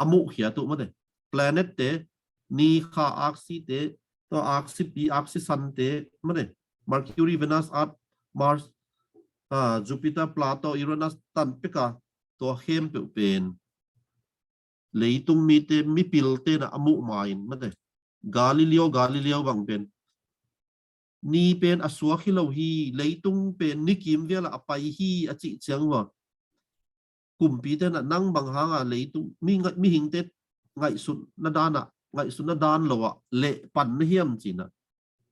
อามุเขียตุไม่ได้ planet เตนี่ข้าอักซิเตตัวอักซิปีอักซิซันเตไม่ได้ Mercury Venus Earth Mars Jupiter Pluto Uranus ตันปิกาตัวเข้มเป็นเลยตุงมีเตมีปิลเตนะอามุมาอินไม่ได้กาลิเลโอบางเป็นนี่เป็นอสวะคิโลฮีเลยตุงเป็นนิกิมเวลาไปฮีอจิเจียงว่ากลุ่มปีเตนะนั่งบางหางเลยตุงมีหิงเตไงสุดนาดานไงสุดนาดานเราเละปั่นเฮียมจีนะ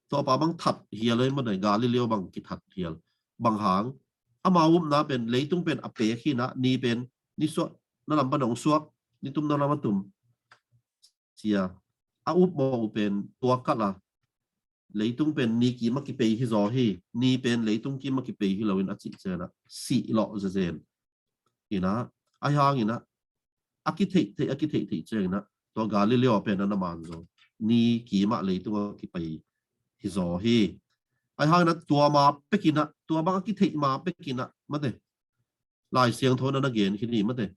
ตัวป่าบางถัดเฮียเลยมาหน่อยกาลิเลโอบางกิถัดเฮียบางหางอามาวุมนะเป็นเลยตุงเป็นอเปขีนะนี่เป็นนี่สวนั่นลำปนองสวกนี่ตุ่มนั่นลำตุ่มเสียอาอุบมองเป็นตัวกัดละเลยตุงเป็นนี่กี่มักกี่ปีที่รอให้นี่เป็นเลยตุงกี่มักกี่ปีที่เราเป็นอจิเจนะสี่หล่อเจนอีนะไอ้หางอีนะอากิเทเจนะตัวกาลิเลโอเป็นนั่นมันโซนี่กี่มักเลยตุงกี่ปีที่รอให้ไอ้หางนั้นตัวมาไปกินนะตัวบางกิเทมาไปกินนะมาเถอะลายเสียงโทนนั่นเองที่นี่มาเถอะ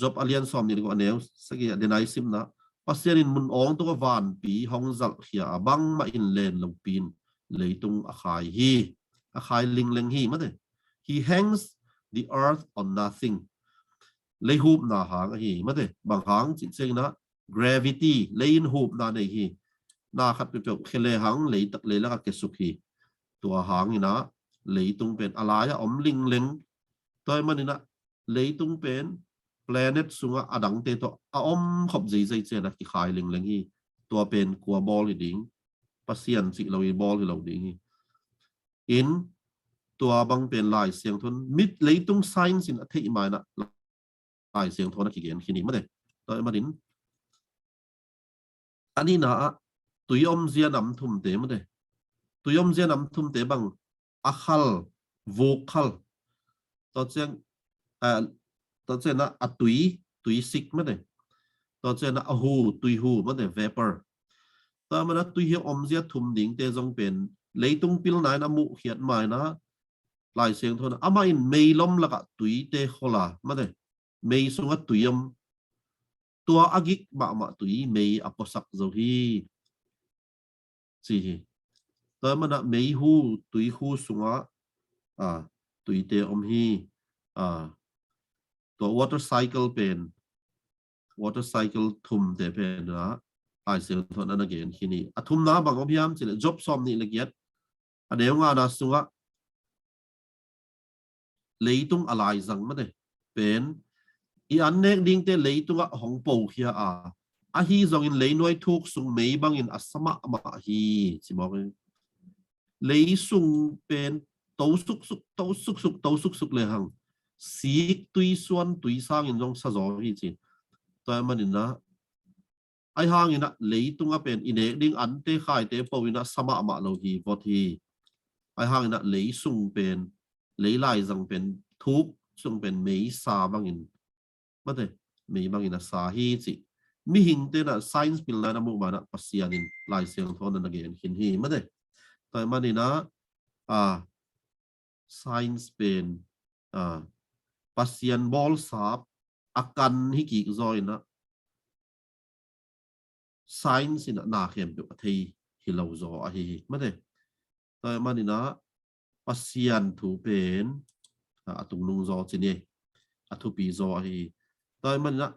จบอเลียนซอมนี่ก็อันเนี้ยสักอย่างเดนไอซิมนะปัสยานินมุนองตัววานปีห้องจักเขียบังมาอินเลนลงปีนเลยตุงอาคายลิงเลงฮีมาเถอะ he hangs the earth on nothing เลยหูบหน้าหางฮีมาเถอะบางหางจิตเสียงนะ gravity เลยอินหูบหน้าในฮีหน้าขัดไปจบเคเลหังเลยตักเลยแล้วก็เกสุขีตัวหางนี่นะเลยตุงเป็นอะไรอมลิงเลงตัวมันนี่นะเลยตุงเป็นplanet สุงอดังเตโตอมขบใจเจนะกี่ขายลิงฮีตัวเป็นกัวบอลดิ้ง pasien si lo i bol hi lo ding hi in tua bang pen lai siang thon mit leitung science in athei mai na lai siang thon ki gen khini ma de toy ma din ani na tuyom zia nam thum te ma de tuyom zia nam thum te bang akhal vocal to chang to chen na tui sik ma de to chen na hu tui hu ma de vapor ta ma na tui hi om zia thum ding te jong pen leitung pil nai na mu khiat mai na lai siang thon ama in mei lom la ka tui te khola ma de mei sunga tuyam tua agik ma tui mei aposak zo hi chi hi ta ma na mei hu tui hu sunga tui te om hi to water cycle pen water cycle thum te pen na ai se thon an again hini athum na bang obiam chile job som ni legiat adeu nga na sunga leitung alai zang ma de pen i annek ding te leitunga hong po khia a hi zong in leinoi thuk sung mei bang in asama ma hi chimo lei sung pen to suk le hang sik tui suan tui sang in jong sa zo hi chi to man in na ai hang ina leitunga pen ine ding an te khai te po ina sama ma lo hi vot hi ai hang ina lei sung pen lei lai zang pen thuk sung pen mei sa bang in ma de mei bang ina sa hi chi mi hing te na science pil na mu ma na pasian in lai siang thon na again hin hi ma de to man ina science pen pasian bol sap akan hi ki zoi na science in na khem pe thei hi lo zo a hi ma de to man ina pasian thu pen atung nung zo chi ni athu pi zo a hi to man na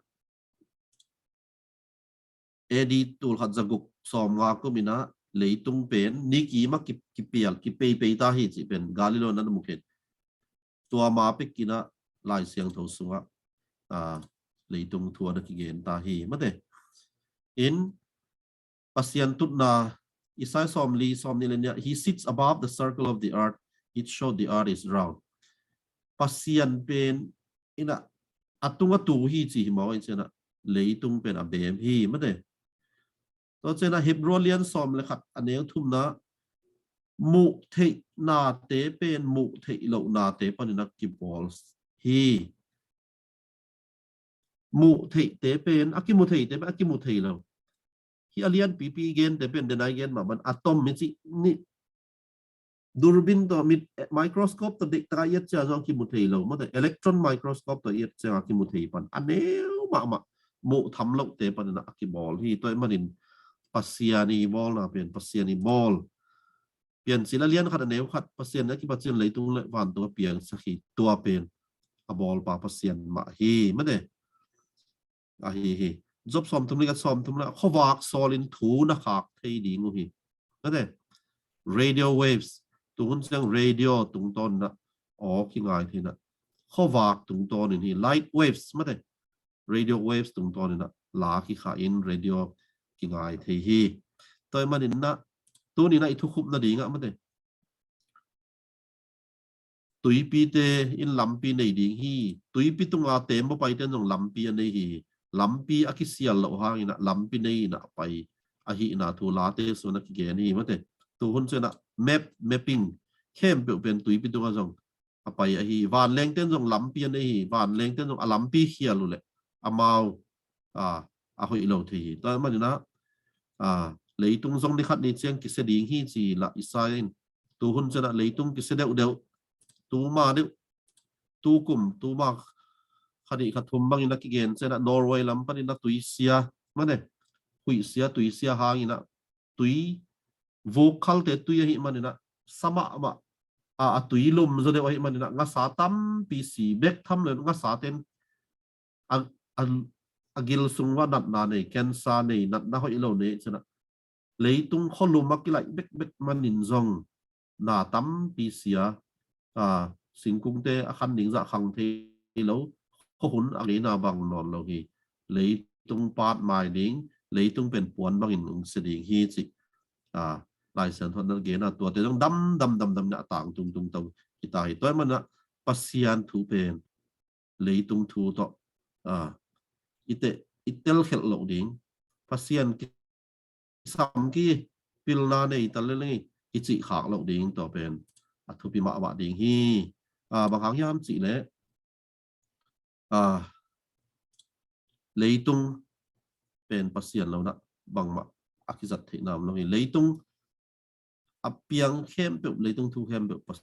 edi tul khat zaguk som nga ko mina leitung pen ni ki ma ki pial ki pe ta hi chi pen galilo nan mu khet tua ma pe kina lai siang tho sunga leitung thua na ki gen ta hi ma de in pasian tut na isai som ni lenya he sits above the circle of the earth it showed the earth is round pasian pen ina atunga tu hi chi mo in chena leitung pen a bem hi ma de to chena Hebronian som le khat aneu thum na mu thei na te pen mu thei lo na te panina ki balls hi mu thei te pen akimu thei lo hi alian pp gen te pen denai gen ma ban atom mi chi ni durbin to mit microscope to dik ta yet cha zo ki mu thei lo ma de electron microscope to yet cha ki mu thei pan aneu ma mu tham lo te panina ki ball hi toy manin pasiani ball na pen pasiani ball pian sila lian khat aneu khat pasien na ki pasien leitung le van to piang sakhi tua pen a ball pa pasien ma hi ma de a hi job som tum ni som tum na khowak solin thu na khak thei ding u hi ma de radio waves tun sang radio tung ton na o ki ngai thi na khowak tung ton in hi light waves ma de radio waves tung ton na la ki kha in radio ki ngai thei hi toy manin na tu ni na ithu khup na dinga ma de tui pi te in lampi nei ding hi tui pi tunga te mo pai ten jong lampi nei hi lampi akisial lo hang ina lampi nei na pai a hi na thu la te so na ki ge ni ma te tu hun chena mapping khem pe pen tui pi tunga jong a pai a hi van leng ten jong lampi nei hi van leng ten jong a lampi hial lu le amau a hoi lo thi ta ma ni na leitung zong ni khat ni chiang ki se ding hi chi la isain tu hun chena leitung ki se deu tu ma de tu kum tu ma khani khathum bang ina ki gen chena Norway lam pan ina tuisia mane tuisia hang ina tui vocal te tui hi manina sama ma a tui lum zo de hi manina nga sa tam pc back tham le nga sa ten agil sungwa nat na nei cancer nei nat na hoi lo ne chena leitung kholum ma ki lai bek manin zong na tam pisia singkung te akhan ning za khang the lo kho hun agi na bang non lo hi leitung pat mai ding leitung pen puan bang in ung se ding hi chi ลายเส้นทอนนั่นเกน่ะตัวเตต้องดำเนี่ยต่างตุงเตากีตาร์ตัวมันน่ะปัสยานถูเป็นเลยตุงถูต่ออิเตเขลหลงดิ่งปัสยานสัมกีพิลนาในตะเลงอิจิขากหลงดิ่งต่อเป็นทุปิมาบะดิ่งฮีบางครั้งยามจิเลยเลยตุงเป็นปัสยานเรานะบางมาอากิจัดเทนามเราเห็นเลยตุงอับเปียงเข้มเปเลยตุงทูเข้มเปปั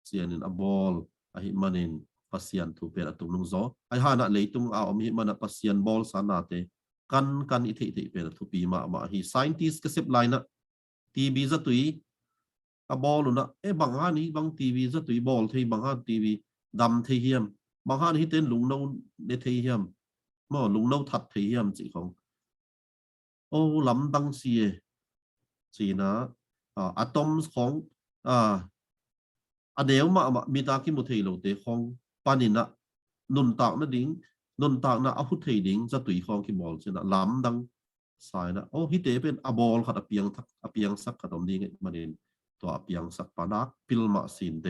สยานินอบอลอาหิมันินปัสยานทูเป็นตุงนุงโซไอฮานะเลยตุงเอามีมันปัสยานบอลสานาเตกันอิทิเป็นทุปีมาฮีไซน์ติสกสิบไลน์นะทีวีจะตุยบอลนะบางฮานี้บางทีวีจะตุยบอลที่บางฮาทีวีดำที่เฮียมบางฮานี้เต้นลุงโนเนที่เฮียมมอลุงโนทัดที่เฮียมจีของโอ้ลำดังเสียจีนะอะตอมของอันเดียวมามีตาคิมุเทโลเตของปานินะนุนตากนะดิ้งนุนตากนะอาหุเทดิ้งจะตุยของคิมอลเช่นนะล้ำดังสายนะโอ้ฮิเตเป็นอบอลขัดอเปียงสักขัดอมดิ้งมันเองตัวอเปียงสักปานักพิลมาสินเต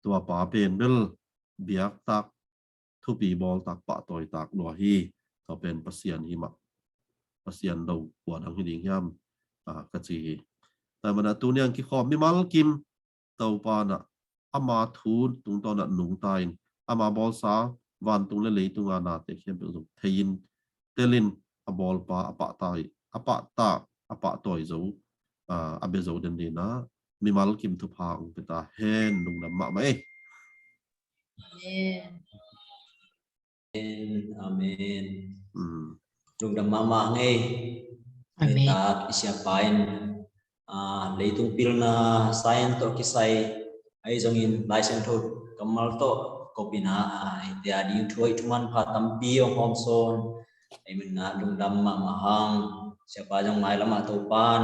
ตัวป่าเป็นเบลเบียกตักทุปีบอลตักปะต่อยตักลัวฮีตัวเป็นปัสยานหิมะปัสยานดาวปวดดังฮิดิ้งย่ำกระจีแต่มันตัวเนี้ยคิดขอมิมัลกิมเต่าปานะอามาทูนตุงตอนนั้นหนุ่งตายอามาบอลสาวันตุงเลตุงอานาเตเข้มเป็นสุเทียนเตลินอบอลปาอปะตายอปะตาอปะต่อยจูอเบจูเดนดีนะมิมัลกิมทุพางเป็นตาเฮนลุงดำมะไหมAmen. Lung đam mama ngay ta siapain leitung pilna sain to kisai ai jongin license to kamal to kopina ite adi thuai thuman pha tampi ong hom son ai minna lung dam mama hang siapa jong mai lama to pan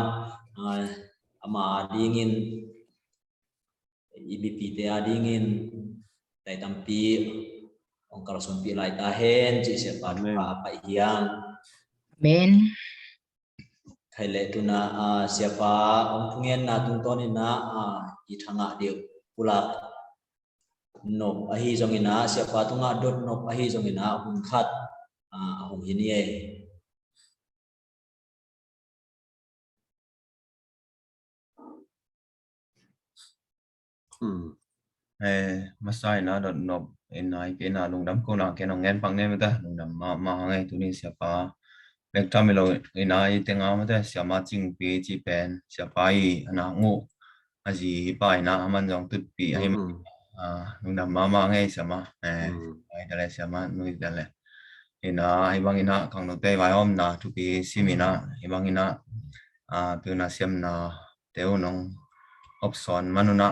ama dingin IBP te adingin tai tampi ong kalson pi lai ta hen chi siapa pa hiang Amen. Thầy lệ tu na siapa ông phungen na tung ton na i thanga deu pulak nop ahi jong ina siapa tunga dot nop ahi jong ina hung khat hung hinie masai na dot nop enai ke na lung dam ko na ke no ngen pang ne mata lung dam ma ngai tu ni siapa Vectamilo inai tenga mata siama ching pi chi pen siapa I ana ngu aji pai na man jong tut pi ai nung dam mama ngai siama ai dale siama nui dale ina ai bang ina kang no te vai om na tu pi simina ai bang ina pi na siam na teu nong opson manuna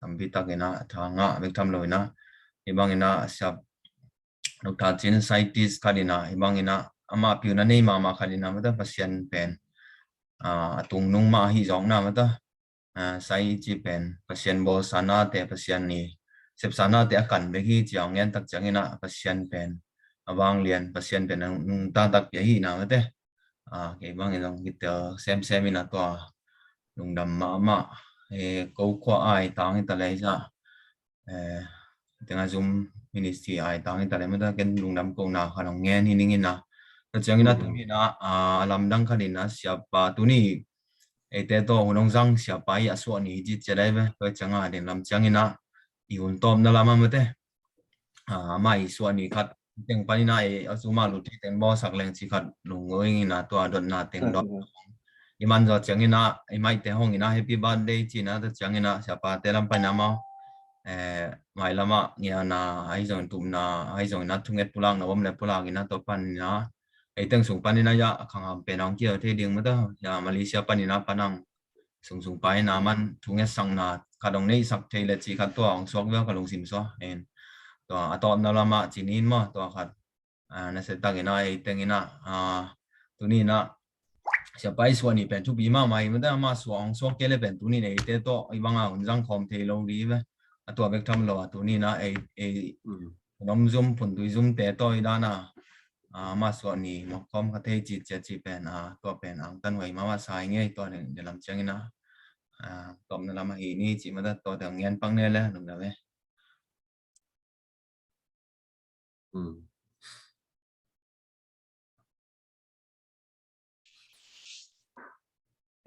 ambi takina thanga Vectamilo ina ai bang ina siap nokta chin scientist kadina ai bang ina ama piu na nei mama khalina mata pasien pen atung nung ma hi jong na mata sai chi pen pasien bol sana te pasien ni sep sana te akan be hi chiang ngen tak changina pasien pen awang lian pasien pen nung ta tak ye hi na mate ke bang ilong gitel sem ina to nung dam ma ko kwa ai tang ta lai sa tenga zoom ministry ai tang ta lai mata ken nung dam ko na khanong ngen hi ning ina Kacangina tumina alam dang kanina siapa tuni ete to hunong zang siapa I aswa ni ji chelaibe kacanga din lam changina iun tom na lama mate mai swa ni khat teng panina azuma luti ten bo sakleng chi khat lungoi na to adon na teng do iman zo changina mai te hong ina happy birthday china ta changina siapa te lam panama mai lama ngia na ai zong tumna ai zong na thunget pulang na bom le pulang ina to panina ai teng sung panina ya khang penang kia the ding mata ya Malaysia panina panang sung pai na man thunge sang na kadong nei sak thele chi khat to ang sok wa kalong sim so en to atom na lama chinin ma to khat na se tagina ai tengina tuni na sia pai swani pen tu bi ma mai mata ma swang sok kele pen tuni nei te to ibanga unjang khom the lo ri ve atwa bek tham lo tuni na ai nom zoom pun tu zoom te to idana mà số này mà com có thể chỉ bênตัวเป็นตั้งไว้มาว่าสายไงตัวหนึ่งเดี๋ยวลำเชียงนะตอมนั่นละมาอีนี่จิมาตัวแต่เงี้ยปังเนี่ยแหละหนุ่มเดี๋ยวไหม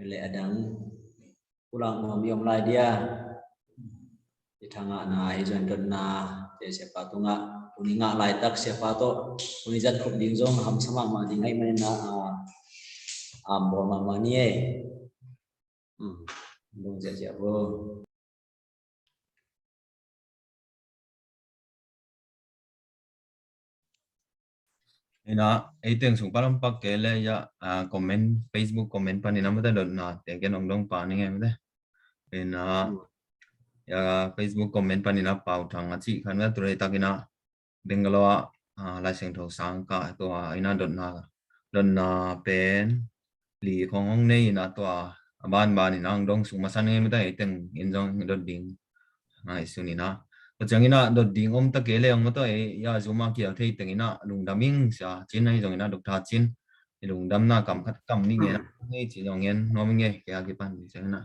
le adang pulang mau miom lai dia di thanga na hijan don na te siapa tu nga uninga lai tak siapa to unizat khop ding zong ham sama ma ding ai men na bo ma ni e dong ja bo Ina iteng sung param pak kele ya comment Facebook comment pa ni namata don na te ke nong dong pa ni nge mate ina ya Facebook comment pa ni na pau thang chi khan ga ture ta kina Bangalore la seng tho sang ka to ina don na pen li khong hong nei na to ban ni nang dong sung masan nge mate iteng in jong don ding ngai su ni na chẳng ina đột đình om ta kể lệ ông ta ấy ya zuma kia thấy từng ina lùng đam minh sa chín này rồi ina độc thà chín lùng đam na cầm khát cầm đi nghe nghe chỉ dòng nghe nó mới nghe cái pan gì chẳng na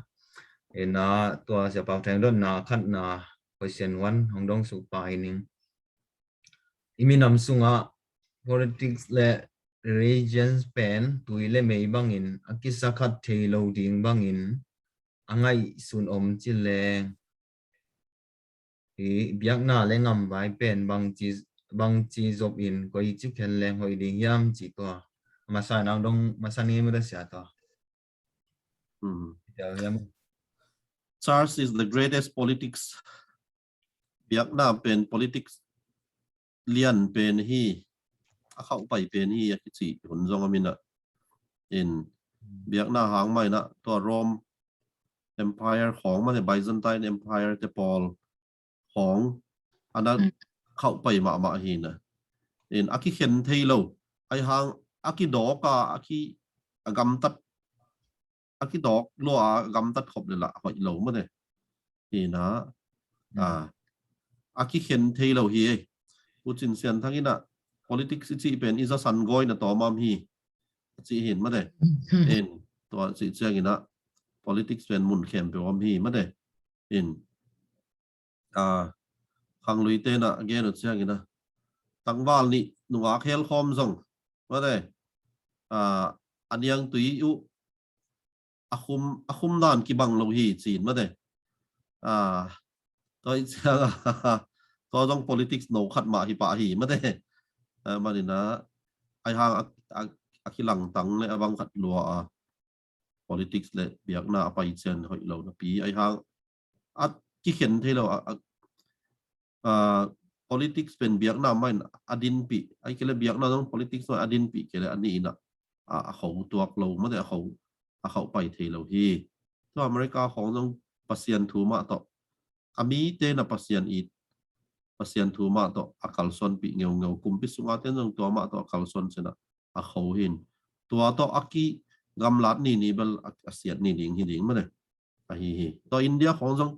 ina tua sẽ bảo thành đơn na khát na question one hong dong su pa ini imi nam sunga politics le regions pen tuile mei bangin akisa khat thei lo ding bangin angai sun om chile biak na le ngam vai pen bang chi job in koi chi khen leng hoi ding yam chi to masa nang dong masa ni mu da sia to SARS is the greatest politics biak na pen politics lian pen hi khau pai pen hi ki chi hun zong amina in biak na hang mai na to Rome Empire ของมัน Byzantine Empire te Paulของอันนั้นเข้าไปมาหินนะเอ็นอากิเข็นเทโลไอหางอากิดอกกาอากิกำตัดอากิดอกลัวกำตัดขบเลยละหอยโลมาเลยหินนะอากิเข็นเทโลฮีพูดจินเซียนทั้งนี้นะ politics จีเป็นอิสระสันกอยนะต่อมาฮีจีเห็นมาเลยเอ็นตัวจีเจียงนะ politics เป็นมุนเข้มไปว่าฮีมาเลยเอ็นขังลุยเตนะเกณฑ์เสียงนะตั้งวันนี้หนูอาเคลคอมส่งว่าได้อันยังตุยอยู่อาคุมด้านกีบังโลหีจีนมาได้ตัวเสียงตัวต้อง politics โนขัดมาหิปะหีมาได้มาดินะไอห่างอาคิลังตังเลยบังขัดลัวpolitics เลยเบียกหน้าไปเชียนหอยเรานะปีไอห่างที่เขียนที่เราpolitics เป็นเบียกหน้าไม่อดินปีไอ้เกลเบียกหน้าต้อง politics ว่าอดินปีเกลอันนี้นะเขาตัวเราไม่ได้เขาไปเทเราที่ตัวอเมริกาของต้องปัสเซียนทูมาต่อมีเตนะปัสเซียนอีปัสเซียนทูมาต่ออาการส่วนปีเงากุมพิสุงาเตนต้องตัวมาต่ออาการส่วนเสนะเขาเห็นตัวต่ออากีกำลัดนี่เป็นอาเซียนนี่ดิ่งมาเลยตัวอินเดียของต้อง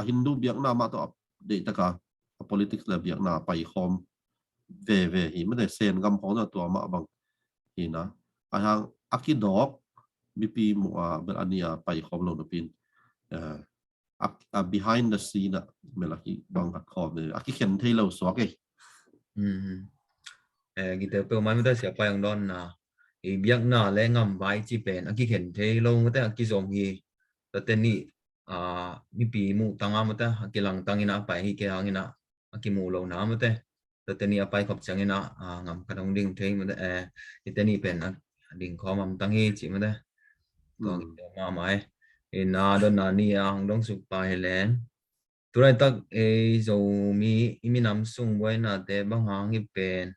ฮินดูเบียกหน้ามาต่อเด็กตะกา politics เลยเบียกหน้าไปคอมเวหิไม่ได้เซนกำของตัวมาบังหินะทางอากิดอกบีปีมัวเป็นอันนี้ไปคอมลงตัวปินbehind the scene นะเมื่อกี้บังคอมเลยอากิเขียนที่เราสวกkita pe mai mata siapa yang don na biak na le ngam vai chi pen aki khen the lo mata aki zom hi tateni mi pi mu tanga mata aki lang tangina pai hi ke angina aki mu lo na mata tateni apai khop changina ngam kadong ding the mata iteni pen ding khom am tangi chi mata to ma mai ina don na ni ang dong suk pai len turai tak zo mi imi nam sung boy na te bang hang hi pen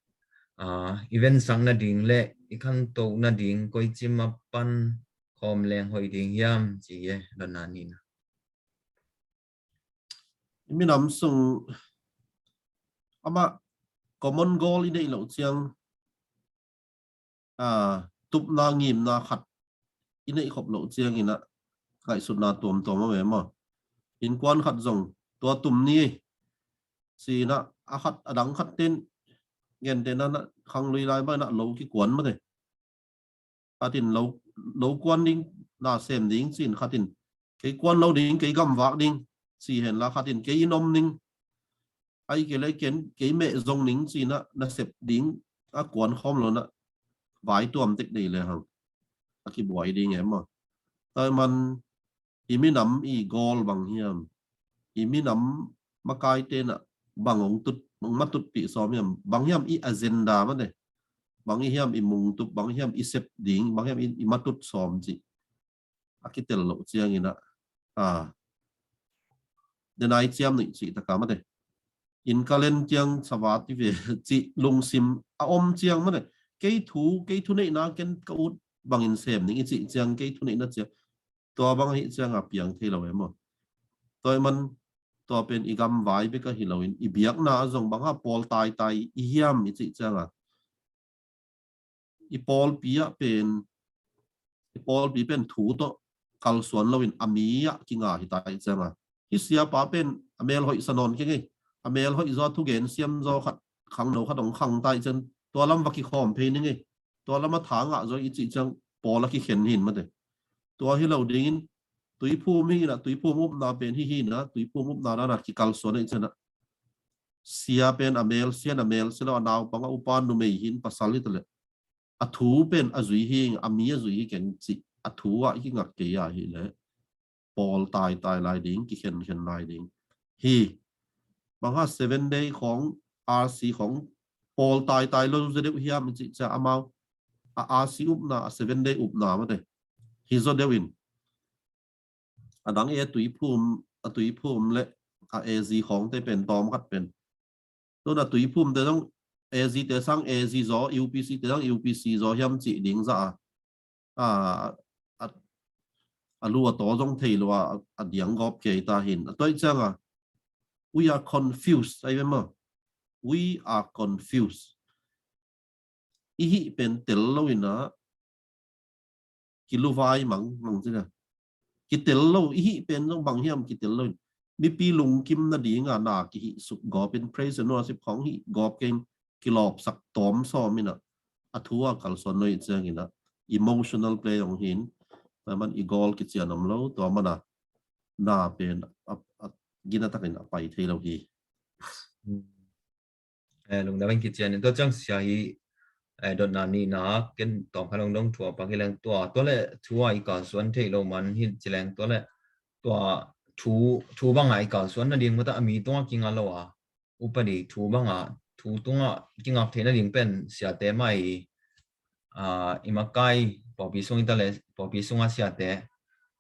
event sang na ding le ikan to na ding koi chim pan khom leng hoi ding yam chi ye don na ni naมีน้ำส่งama common goal ini lo chiang tup na ngim na khat ini khop lo chiang ina kai sut na tom ma me ma in kwan khat zong tua tum ni si na khat adang khat tin gen te na khang lui lai ba na lo ki kwan ma de khatin lo kwan ding na sem ding sin khatin cái kwan lo ding cái gam vak ding si hen la khatin cái inom ning ai cái lấy cái mẹ dòng ning si na sep ding a kwan khom lo na vai tuam tek dei le hang a ki boy ding em ma tai man imi nam i gol bang hiam imi nam makai te na bangong tut mat tut pi som hiam bang hiam i agenda ma de bang hiam i mung tup bang hiam i sep ding bang hiam i mat tut som ji akitel lo chiang ina denai chiam ni chi ta ka ma de in kalen chiang sawat ti ve chi lung sim a om chiang ma de cái thu này na ken ka ut bang in sem ni chi chiang cái thu này na chiang to bang hi chiang a piang thei lo em mo toy man to pen igam vai be ka hiloin i biak na zong bang ha pol tai i hiam i chi chiang a i pol pia pen i pol pi pen thu to kal suan loin amia kinga hi tai chiang a hi sia pa pen amel hoi sanon ke ngi amel hoi zo thu gen siam zo khat khang no khat ong khang tai chenตัวลำวักขี้ขอมเพนี่ไงตัวลำมาถางอ่ะจอยอีจิจังปอละขี้เข็นหินมาเด้ตัวที่เราดิ้งตุยพูมีนะตุยพูมุบนาเป็นที่หินนะตุยพูมุบนานะขี้กัลส่วนนี่เช่นนะเสียเป็นอเมลเสียอเมลเสียแล้วนาวปังอุปานนุเมหินภาษาลิตเลยอัถูเป็นอจุยหิงอมีอจุยหิเก่งจิอัถูอ่ะขี้งักเกียหิเลยปอลตายลายดิ้งขี้เข็นลายดิ้งฮีบางฮะ7 day ของ RC ของปอลตายเราจะได้เฮียมันจะเอามาRC อุปนา7 day อุปนามาเลยฮิโซเดวินอันดังตุยภูมิและAZ ของแต่เป็นตอมกัดเป็นตัวน่ะตุยภูมิแต่ต้อง AZ แต่สร้าง AZ จอ UPC แต่ต้อง UPC จอเฮียมจิดิ้งซะรู้ว่าตัวต้องเที่ยวว่าเดียงกอบเกยตาหินตัวจังwe are confused ใช่ไหมwe are confused อีเป็นเตลโลอินะกิโลไวมังสินะกิเตลโลอีเป็นต้องบางเฮียมกิเตลโลมีปีลุงกิมนาดีงานากิสุกกอเป็น prisoner สิบของฮิกอบเกงกิลอบสักตอมซ้อมินะอัทัวกัลสอนเลยเจียงอินะ emotional play ของหินแต่มันอีกอลกิเจียนำเล่าตัวมันน่าเป็นกินตะกินไปเทเราฮีลงได้เป็นกิจเนี่ยตัวจังเสียฮีดอนนานีนะกันต่อพลังดงทัวปากแรงตัวเละทัวอีกาส่วนที่เรามันหินจิแรงตัวเละตัวทูบางไอ้กาส่วนนั่นเองมันต้องมีตัวกิงอะไรวะอุปนิทูบางทูตัวกิงอัพเทนั่นเองเป็นเสียแต่ไม่อิมาไกปอบีส่งอิตาลีปอบีส่งอาเซียแต่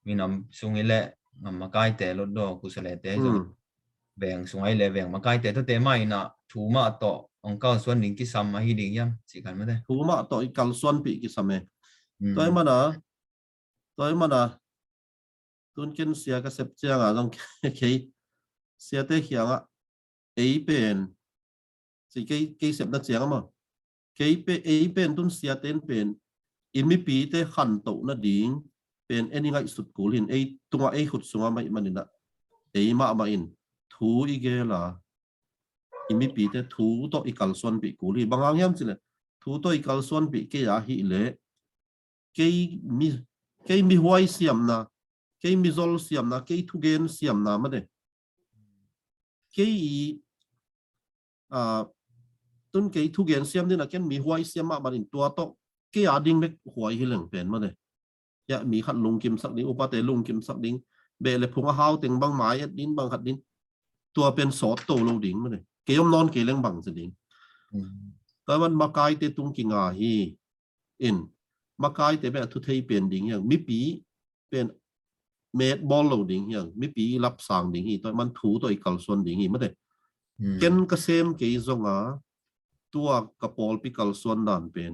มีน้ำส่งอิเล่มาไกแต่รถดอกกุศลแต่แบ่งส่งไอ้เล่แบ่งมาไกแต่ถ้าแต่ไม่นะทูมาต่อองค์การส่วนหนึ่งกิสัมมาฮีดิ่งยังสิกันไม่ได้ทูมาต่ออีกการส่วนปีกิสัมเอตัวมันตุนกินเสียก็เสพเจ้าต้องเคเสียแต่เขียงเป็นสิเคเสพนั่นเสียงมั้งเป็นตุนเสียเต้นเป็นอิมิปีแต่ขันโตนั่นดิ่งเป็นนี่ไงสุดกูลินตัวขุดสงมามันนี่นะมาอินทูอีเกล่ะอิมิปีแต่ทูต่ออีกการส่วนปีกูลิบางอย่างยังสิเลยทูต่ออีกการส่วนปีเกียร์หิเลยเกมีหัวเสียมนะเกมีโซลเสียมนะเกทุเกนเสียมนะมาเด้เกตุนเกทุเกนเสียมนี่นะเกมีหัวเสียมมาดินตัวโตเกอาดิ้งเล็กหัวหิเหลงเป็นมาเด้ยะมีขัดลุงกิมสักดิ้งอุปาเตลุงกิมสักดิ้งเบลเลยพงหาวเต็งบางไม้ดิ้งบางขัดดิ้งตัวเป็นสอดโตโลดิ้งมาเด้เกยมนอนเกเล้งบังสิดิ้งแต่มันมากายเตตุงกิงาฮีอินมากายเตแบบทุเทยเป็นดิ้งอย่างมิปีเป็นเมดบอลโลดิ้งอย่างมิปีรับสั่งดิ้งฮีตัวมันถูตัวอีกกัลส่วนดิ้งฮีมาเด้เกนกระเซมเกยซงตัวกระปอลปีกัลส่วนดันเป็น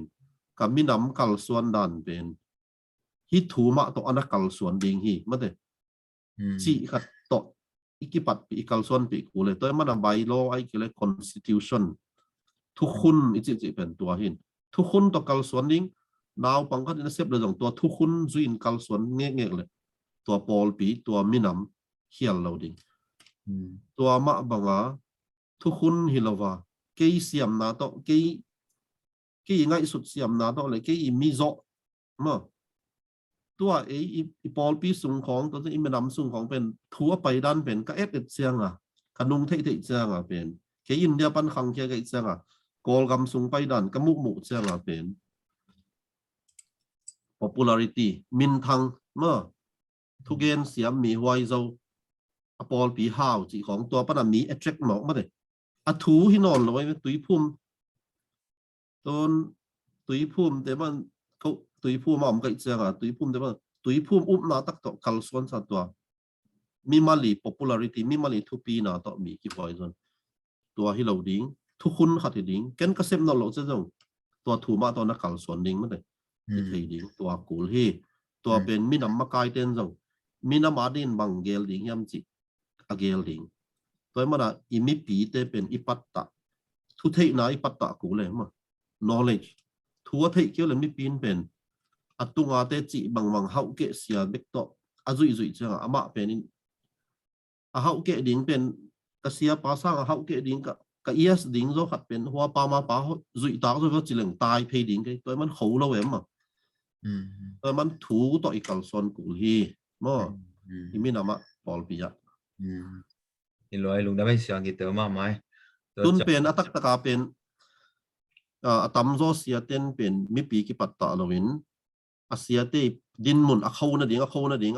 กับมิน้ำกัลส่วนดันเป็นฮิถูมาตัวอนักกัลส่วนดิ้งฮีมาเด้จีขัดต่ออีกปัดปีกัลส่วนปีกูเลยตัวมันใบโลไอ้กี่เลย constitution ทุกคนอีจิเป็นตัวหินทุกคนต่อกัลส่วนดิ้งนาวปังก็จะเซฟเลยตัวทุกคนจุยนกัลส่วนเงี้ยเลยตัวปอลปีตัวมิน้ำเขียนเราดิ้งตัวมะบังทุกคนฮิลาวาเกยเสียมนาโตเกย cái ngay sụt xiêm nào đó là cái mi rõ màตัวไอ้ปอลปีสูงของตัวที่มันนำสูงของเป็นทัวไปด้านเป็นก็เอ็ดเสียงอ่ะขนมเทเสียงอ่ะเป็นแค่ยินเดียปันขังแค่ก็เสียงอ่ะกอลกำสูงไปด้านก็มุกเสียงอ่ะเป็น popularity มินทังเมื่อทุกเกณฑ์เสียมีไว้เจ้าปอลปีห้าวจีของตัวปันมี attract หมอกมาเลยอะถูที่นอนเลยไว้ตุยพุ่มต้นตุยพุ่มแต่มันเขาตุยพุ่มมันก็เสียงอ่ะตุยพุ่มแต่ว่าตุยพุ่มอุ้มนาตักต่อคัลส่วนสัตว์ตัวมีมาลี popularity มีมาลีทุปีนาต่อมีกี่พอยส่วนตัวที่เราดิ้งทุกคนขัดดิ้งเกันก็เซมนอนหลงเจ้าตัวถูมาตัวนักคัลส่วนดิ้งมาเลยที่ดิ้งตัวกูลที่ตัวเป็นมีน้ำมาไกเต้นส่งมีน้ำมาดินบังเกลดิ้งยำจิอเกลดิ้งตัวมันอ่ะอิมิปีเตเป็นอิปัตตะทุเทน่าอิปัตตะกูเลยมั้ง knowledge ทัวเทเกี่ยวเลยมีปีนเป็นอัตุงอาเตจิบางเฮาเกเสียเบกโตอาจุยจังอามาเป็นเฮาเกดิ้งเป็นกเสียภาษาเฮาเกดิ้งกเอียสดิ้งโซขัดเป็นหัวปามาปาจุยตาโซก็จิเหลงตายเพดิ้งกันตัวมันเขาเราเองมั้งตัวมันถูต่ออีกกัลซอนกูฮีมั้งอิมินามะปอลปิยะนี่ลอยลุงได้ไม่เสียงกี่เติมมาไหมตุนเป็นอัตตะกาเป็นตัมโซเสียเต้นเป็นมิปีกิปัตตะลวินอาเซียเตดินมุนอาเขานะดิ่ง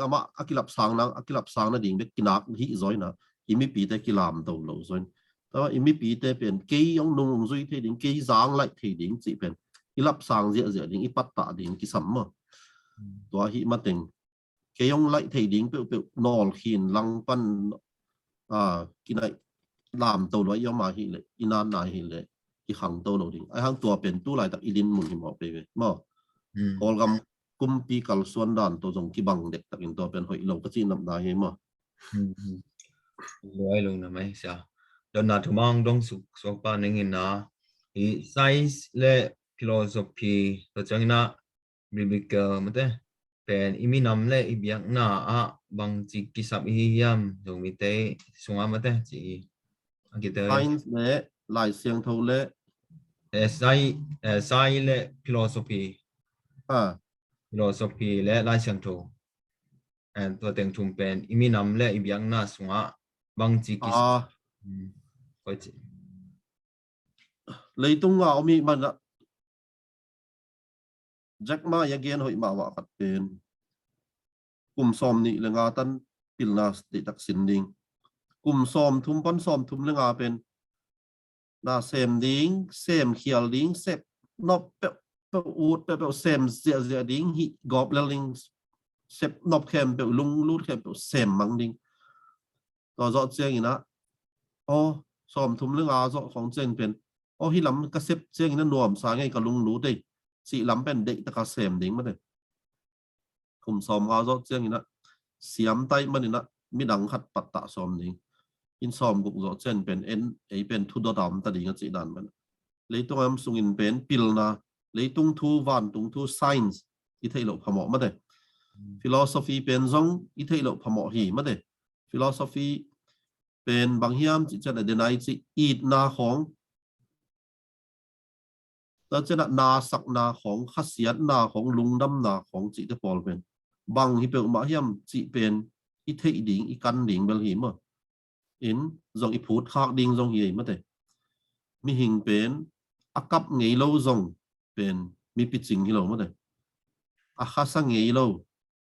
อามาอากิลับสางนะดิ่งเบกินักฮิซอยนะอิมิปีเตกิลามตัวเราซอยแต่ว่าอิมิปีเตเป็นเกยยองนุ่งซุยเทดิ่งเกยจางไล่เทดิ่งจีเป็นกิลับสางเสียดิ่งอิปัตตะดิ่งกิสัมมะตัวฮิมาติงเกยยองไล่เทดิ่งเปนอลขีนลังปันกินไอลามตัวเรายอมมาฮิเลยอินานนายฮิเลยอีขังตัวเราดิ่งไอขังตัวเป็นตู้ลายตักอิลินมุนหิมอไปเลยมั้งกอลกำกุมปีกัลส่วนด่านตัวจงกีบังเด็กตักอินตัวเป็นหอยเราก็จีนำได้เหมั้งลอยลุงนะไม่เสียดอนนาทุมังดงสุกสกปานึงอินนะอีไซส์และฟิโลโซฟีตัวจังนะบิบิกมันเตเป็นอิมินำและอิบยังนะบางจิกิสับอิฮิยามตรงมิเตสงอามันเตจีอันกิเตไซน์และลายเสียงเท่าและไซและฟิโลโซฟีและลายเสียงโทตัวเต็งทุมเป็นอิมินำและอิบยังนะสงอาบางจิกิสับก็จีเลยตรงเอามีมันละแจ็คมาอย่างเงี้ยหอยมาว่ากัดเป็นกลุ่มซ้อมนี่เรื่องอาตันปิลนาสติตักสินดิงกลุ่มซ้อมทุ่มป้อนซ้อมทุ่มเรื่องอาเป็นนาเซมดิงเซมเขียวดิงเซปนอบเปอูดเปเซมเสียดิงฮิกอบเลลิงเซปนอบแคมเปลุงลูดแคมเปเซมมังดิงต่อจอดเสียงอีนะอ๋อซ้อมทุ่มเรื่องอาจอของเจนเป็นอ๋อฮิลำกระเซปเสียงนั้นนวมสายไงกับลุงรู้ได้สีลำเป็นเด็กตะกาเซมดิ้งมาเลยคุมซ้อมอาจจะเจียงนะเสียมไตมันนี่นะมีดังขัดปัตตะซ้อมดิ้งอินซ้อมกุกจะเจนเป็นเป็นทุดดำตะดิ้งกันจีดันมันเลยต้องทำส่งอินเป็นปิลนะเลยต้องทูวันต้องทูไซน์อีเทโลพมอมาเลยฟิโลโซฟีเป็นซงอีเทโลพมอหีมาเลยฟิโลโซฟีเป็นบางยามจิตจะเดนไอจีอีดนาของแต่จะนาสักนาของขัดเสียนาของลุงดำนาของจิตปอลเป็นบางที่เป็นมาเฮียมจิเป็นอีเทอีดิ่งอีกันดิ่งเบลหิมอ่ะอินจงอีพูดขากดิ่งจงเย่มาแต่มีหิงเป็นอากับเงยโลจงเป็นมีปิจิงฮิโลมาแต่อาคาสังเงยโล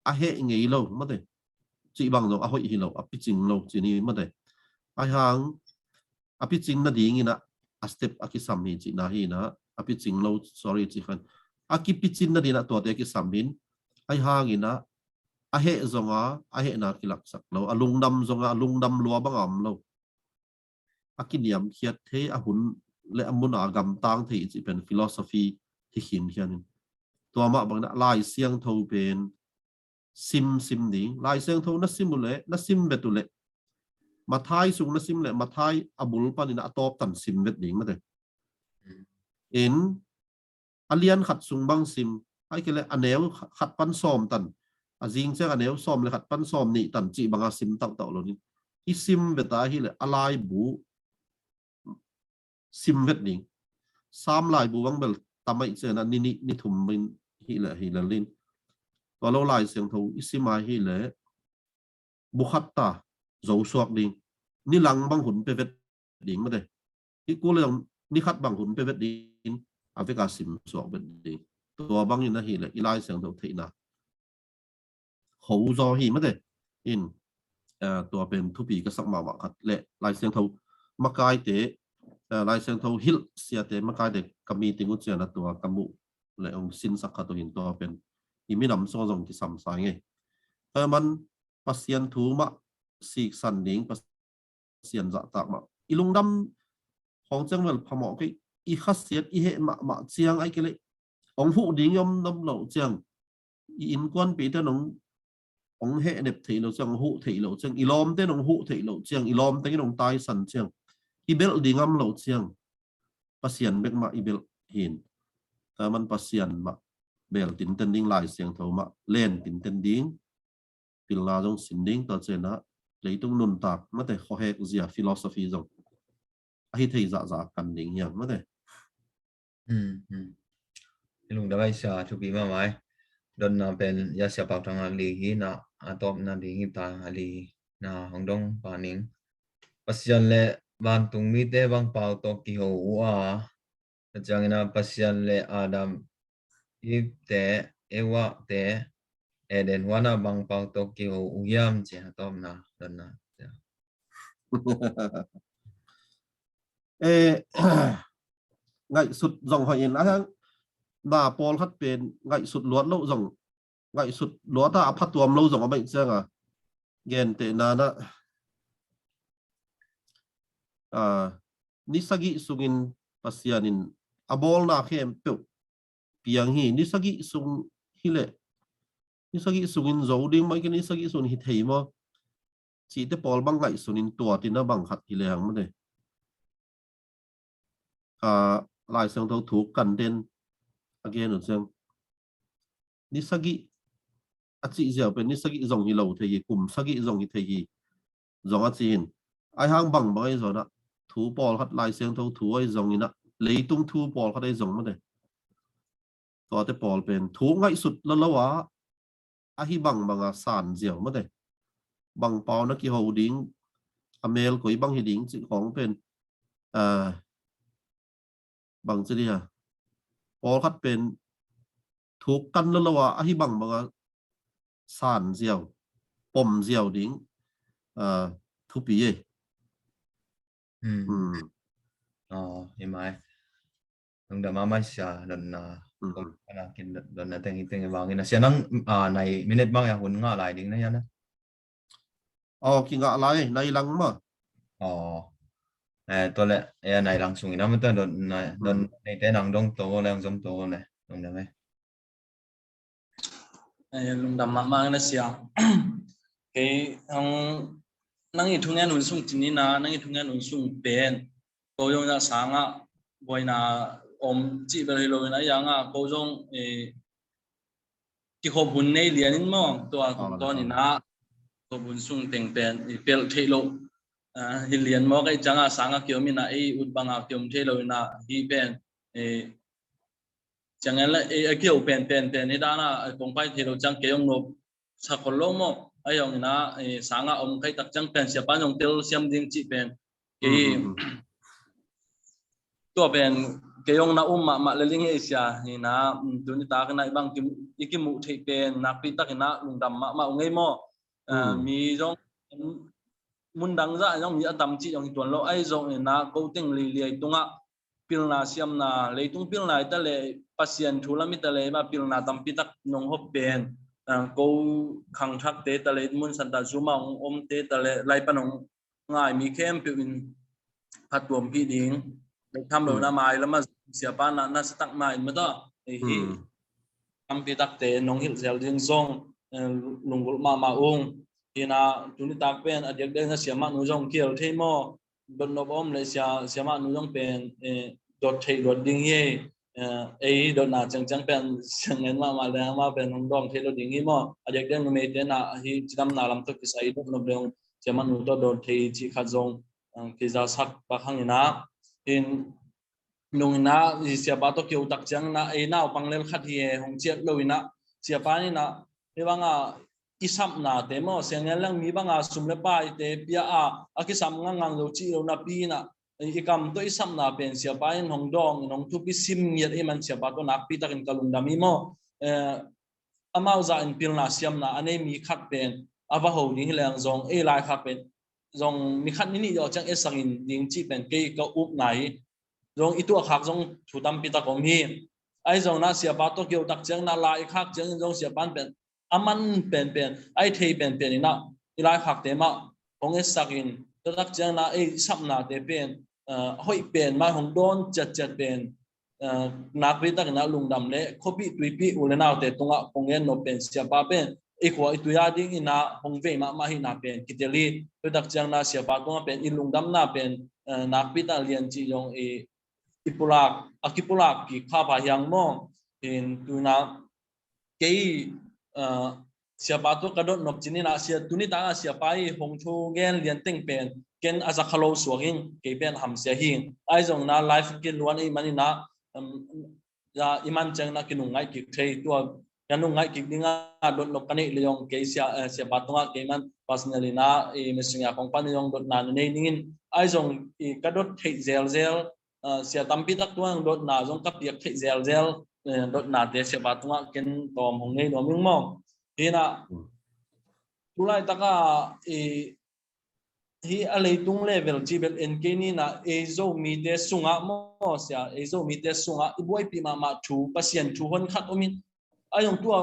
อาเฮเงยโลมาแต่จิบางจงอาหอยฮิโลอาปิจิงโลจีนี่มาแต่อาหางอาปิจิงนาดิ่งนะอาสเต็ปอากิสัมหิจินาฮีนะอาปิจิงโล sorry จิคันอากิปิจินนาดีนะตัวเด็กสัมบินไอหางินะอาเหจงอาเหนักลักสักเราอาลุงดำจงอาลุงดำลัวบังอ่ำเราอากินยามเขียดเทอาหุนและอมุนอากำตังที่จะเป็นฟิโลโซฟีที่ขินเขียนตัวมาบางนะลายเสียงเท่าเป็นซิมดิ้งลายเสียงเท่านัซิมุเล่นัซิมเบตุเล่มาท้ายสุงนัซิมเล่มาท้ายอาบุลปานินะตอบตันซิมเวดดิ้งมาเลยเอ็นอเลียนขัดสุงบังซิมไอ้ก็เลยอันเนวขัดปั้นซ้อมตันอาจิงเจ้าอันเนวซ้อมเลยขัดปั้นซ้อมนี่ตันจีบังอาซิมเต่าเหล่านี้อีซิมเบตาฮิเลยอะไรบูซิมเวดดิ้งสามลายบูบังเบลต samai chen na ni thum min hi la lin to lo lai siang tho isimai hi le bukhat ta zo suak ding ni lang bang hun pe vet ding ma de hi ko le ni khat bang hun pe vet ding aveka sim suak vet ding to bang in na hi le ilai siang tho thei na ho zo hi ma de inตัวเป็นทุปีก็สักมาว่าคัดและลายเสียงเท่ามากายเตะลายเสียงเท่าฮิลเสียเตะมากายเด็กกมีติงุเจียนะตัวกำมุและองสินสักขัดตัวหินตัวเป็นอีมีนำโซ่ทรงที่สัมสายไงมันปัสเซียนถูมาสีสันดิ้งปัสเซียนจะตากมาอีลุงดำของจังเวลพมอกอีขัดเสียดอีเหมาเจียงไอ้กิเลองหูดิ้งยอมน้ำเหล่าเจียงอินกวนปีเตนองông hệ đẹp thị lộ chẳng hụ thị lộ chẳng ilom tên ông hụ thị lộ chẳng ilom tên ông tai sẵn chẳng ibel đi ngâm lộ chẳng pasien bek ma ibel hin man pasien ma bel tin tên ding lại xiang thầu ma lên tin tên ding pil la dong sin ding ta chen na lấy tung nun tak ma te kho hek zia philosophy dong ai thei dạ dạ kan ding yang ma te lùng đã bay xa chụp bí mà mai don na pen ya sia pau tang ali hi na atop na ding ta ali na hongdong paning pasian le ban tung mi te bang pau to ki ho wa chang na pasian le adam i te ewa te eden wana bang pau to ki ho uyam che atop na don na ngày sụt dòng hỏi nhìn á bà Paul hát bên ngày sụt lúa lâu dòng ngày sụt lúa ta phát tuồng lâu dòng ở bệnh chưa à gen tệ na đó nisagi sungin pasianin abol na khem pe piang hi nisagi sung hile nisagi sungin zo ding mai cái nisagi sun hi thei mo chỉ te Paul bang ngày sunin tua tin na bang khat hile hang ma de lại sang thâu thủ cần tên again rồi xem nisagi chị dẻo bên nisagi dòng như lầu thầy cùng sagi dòng như thầy dòng anh chị ai hang bằng bao giờ đó thủ bò hất lại sang thâu thủ ấy dòng như đó lấy tung thu bò hất đây dòng mà đây to te bò bên thủ ngay sụt lâu á ai bằng sàn dẻo mà đây bằng bò nó kia hậu đính amel của bằng hi đính chữของเป็นbằng chứ đi à bò hất bên thủ căn lâu á ai bằng sàn dẻo bom dẻo đính thu bì ấy em ai ông đã mai xa lần là kinh lần là tên vào cái là xe nắng này minute bao nhiêu huấn ngã lại đính này nhá khi ngã lại này lăng mà tôi lại này lăng xuống nó mới tên lần này tên lăng đông tổ lăng giống tổ này ông đã mấy lùng đầm mang nó xiang cái ông năng ít thung nghe nụn sung chín na năng ít thung nghe nụn sung bền cô dùng ra sáng á bởi na chỉ về rồi na yang á cô dùng cái hộp bún này liền mà tôi nhìn na hộp bún sung tiền bền bền thay lộ hi liền mà cái chẳng á sáng á kiểu mình na ut bang á kiểu thay lộ na hi bền chẳng hạn là kiểu bền này đó là cũng phải thay lộ chẳng kiểu nộp sạc còn lâu mà ai ông na sáng á ông cái đặc trưng bền sẽ bán ông tiêu xem riêng chị bền cái tua bền cái ông na mà lên linh Asia thì na tụi người ta cái này bằng cái mũ thị bền nạp pi tắc cái na lùng đầm mà ông ấy mò mi giống muốn đăng ra giống mi tầm chị ông tuần lâu ai giống thì na câu tiếng lì tung á pil na xem na lấy tung pil na ta lấy pasien thula mi ta lấy mà pil na tầm pi tắc nông hộp bền câu khang thắc tế ta lấy muốn sản tạo số mong tế ta lấy pan ông ngài mi kem pin phát tuồng pi điếng tham đồ na mai lắm mà siapa na sẽ tặng mai mà đó thì tham pi tắc tế nông hiệu gieo riêng zong lùng gỗ mà ung thì na chúng ta quen ở địa là siapa nuôi zong kiểu thế mò bên nó bom lấy siapa nuôi zong pen đột thị đột điên ye ấy đột nào chẳng pen chẳng nên mà đang mà pen nông dong thế đột điên ye mò ở địa nó mấy thế na hi chỉ làm nào làm tất cái sai đột nó dong siapa nuôi đột thị chỉ khát zong cái giao sắc và khang na in nung na siapa to kêu tak chang na e nau panglel khat hi hong chiat loina siapa ni na e banga isam na te mo sengel lang mi banga sumle pa te pia a akisam ngang lo chi lo na pi na ikam to isam na pen siapa in hong dong nong tu pi sim yet e man siapa to nak pi takin kalung dami mo amau za in pil na siam na ane mi khat pen ava ho ding lang zong e lai khat pen zong mi khat ni ni yo chang e sangin ding chi pen ke ka up nai zong itu khak zong thutam pita kom hi ai zong na siapa to kêu tak chang na lai khak chang zong siapan pen aman pen ai thei pen na ilai khak te ma hong e sakin to tak chang na e sam na te pen hoi pen ma hong don chat pen nak ri tak na lungdam le khopi tuipi ulena te tunga pongen no pen siapa pen e khwa itu ya ding ina hong ve ma hi na pen kiteli to tak chang na siapa to pen ilungdam na pen nak pi ta lian chi yong e ipulak akipulak ki khapa yang mo in tuna kei siapa to kadot nok chini na sia tuni ta siapa i hong thu gen lian teng pen ken aza khalo suangin ke pen ham sia hi ai jong na life kin luan i mani na ya iman chang na kinung ngai ki thei to yanung ngai ki dinga dot nok kani leong ke siapa to ke man personally na e mesinga kong pan yong dot na nei ningin ai jong i kadot thei zel sia tampi tak tuang dot na jong kapiak thei zel dot na te siapa to ken tom hong nei no ming mo hina tulai taka hi alei tung level jibel enkeni na ezo mi te sunga mo sia ezo mi te sunga iboi pi ma thu pasien thu hon khat omin ayong tua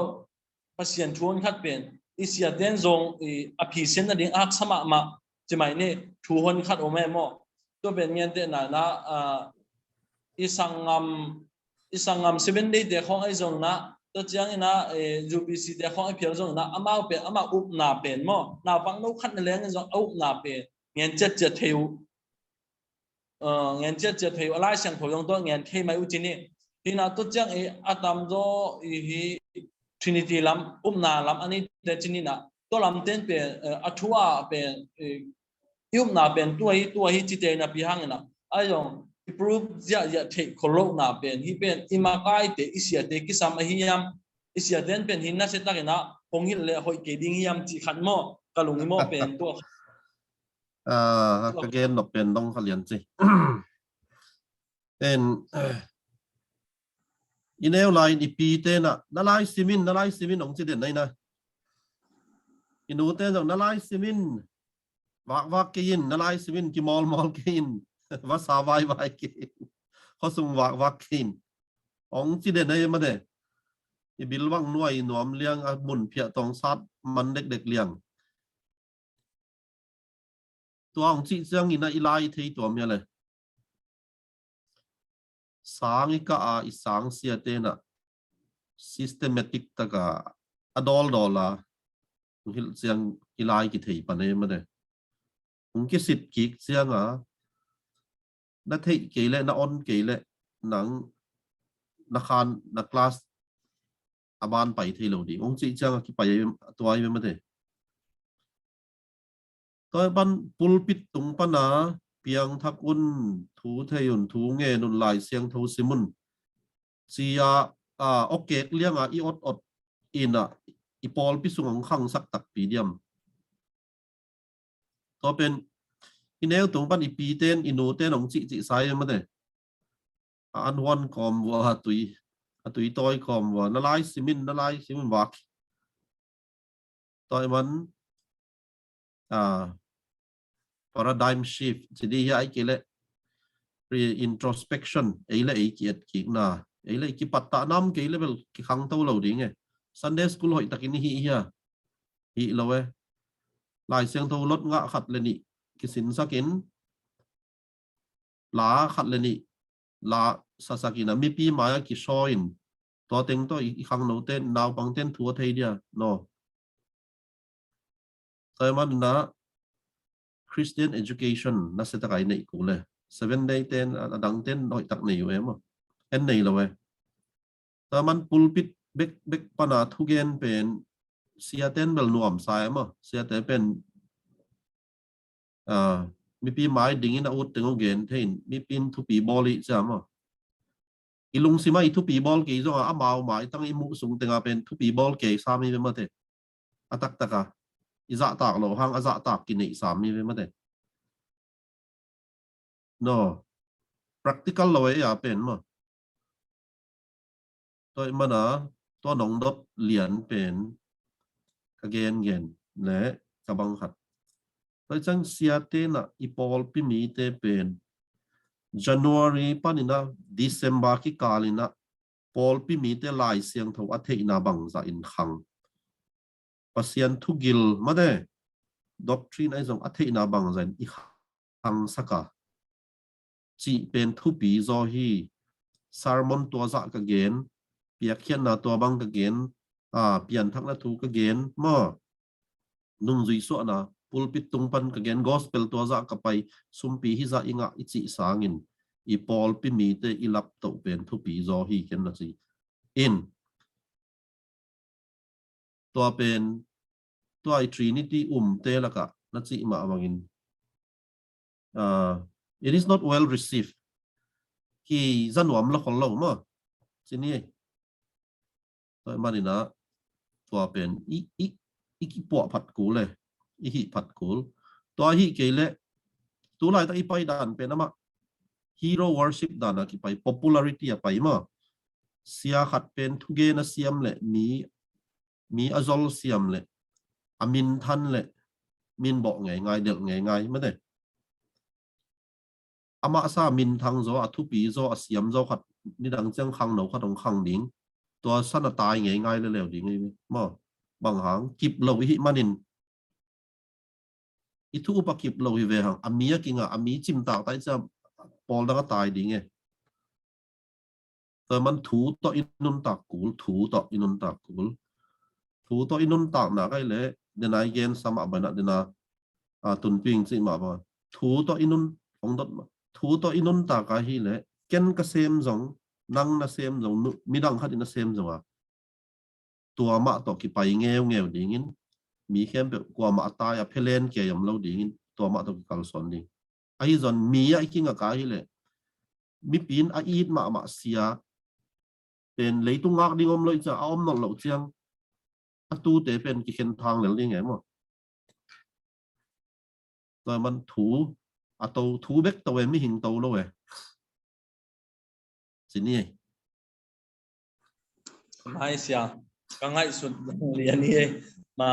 pasien thu hon khat pen isia den zong aphi sen na ding ak sama ma chimai ne thu hon khat ome mo to ben ngen te na isangam 7 day de khong ai zong na to chiang ina UBC de khong ai phial zong na amau pe ama up na pen mo na pang no khat na leng zong up na pen ngen chet theu ngen chet theu alai sang tho yong to ngen thei mai u chini hina to chiang e atam zo hi Trinity lam na lam ani de chini na to lam ten pe athua pe na pen tuai chi te na pi hang na ai zong proof ya take kolo na pen hi pen imakai te isia te kisam hiam isia den pen hinna se ta na hongil le hoi ke ding hiam chi khat mo kalung mo pen to ka gen no pen dong khalian chi en ineu lai ni pi te na lai simin ong chi den nai na inu te jong na lai simin wak ke in na lai simin ki mol ke in va sa vai ke kho sung wak ke in ong chi den nai ma de i bil wang nuai nuam liang a mun phia tong sat man dek liang tuang chi chang ina ilai thei tuam ya le sang ka a isang sia te na systematic taka adol dola hil chang ilai ki thei pane ma de ung ki sit ki chang a na thei ke le na on ke le nang na khan na class aban pai thei lo di ong chi chang ki pai tuai me ma de toy ban pulpit tung pana piang thakun thu theyun thu nge nun lai siang thu simun sia ok liang a i ot ina i pol pi sung khang sak tak pi diam to pen ineu tung pan i pi ten inu ten ong chi sai ma de an wan kom wa tui toy kom wa na lai simin wak toy man paradigm shift jadi ya ikile introspection eile ikiat ki na eile ki patta nam ke level ki khang to lo ding e Sunday school hoi takin hi lowe lai siang tho lot nga khat le ni ki sin sakin la khat le ni la sasakina mi pi ma ki shoin to teng to i khang no ten naw pang ten thua thei dia no toy man na Christian education na se ta kai nei ku le 7 day ten adang ten hoi tak nei we mo en nei lo we ta man pulpit bek pana thugen pen sia ten bel nuam sai mo sia te pen mi pi mai ding in out teng gen thein mi pin thu pi boli cha mo ilung sima itu people ke zo amau mai tang imu sung tenga pen tu people ke sami be mate atak taka iza tak lo hang aza tak kini sami be mate no practical lo ya pen ma toi mana to nong dop lian pen again gen le kabang khat toi chang sia te na ipol pi mi te pen January panina December ki kalina Paul pi mi te lai siang tho athe ina bang za in khang pasian thu gil made doctrine ai jong athe ina bang za i khang saka chi pen thu pi zo hi sermon to za ka gen pia khian na to bang ka gen pian thak na thu ka gen mo nung zui so na pulpit tung pan ka gen gospel to za ka pai sumpi hi za inga ichi sangin i Paul pi mi te ilap to pen thu pi zo hi ken na si in to pen to ai Trinity te laka na chi ma mangin it is not well received ki zanuam la khol lo ma chini to manina to pen i ki po phat ku le i hi phat kul to hi ke le tu lai ta i pai dan pen ama hero worship dana ki pai popularity a pai ma sia khat pen thu ge na siam le mi azol siam le amin than le min bo ngai del ngai ma de ama sa min thang zo athu pi zo asiam zo khat ni dang chang khang no khat ong khang ding to san a tai ngai le lew ding ma bang hang kip lo hi manin itu pa kip lo hi ve hang amia kinga ami chim ta tai cha pol da tai ding e to man thu to inun ta kul thu to inun ta kul thu to inun ta na kai le denai gen sama bana dena tun ping chi ma ba thu to inun ong dot ma thu to inun ta ka hi le ken ka sem jong nang na sem jong midang khat in na sem jong tua ma to ki pai ngeu ding in mi khem pe kwa ma ta ya phelen ke yam lo ding in tua ma to ki kal son ding ai zon mi ai kinga ka hi le mi pin a it ma sia pen leitung ngak ding om loi cha om no lo chiang tu te pen ki khen thang le ding e mo to man thu thu bek to mi hing to lo e sini mai sia ka ngai sut lian hi ma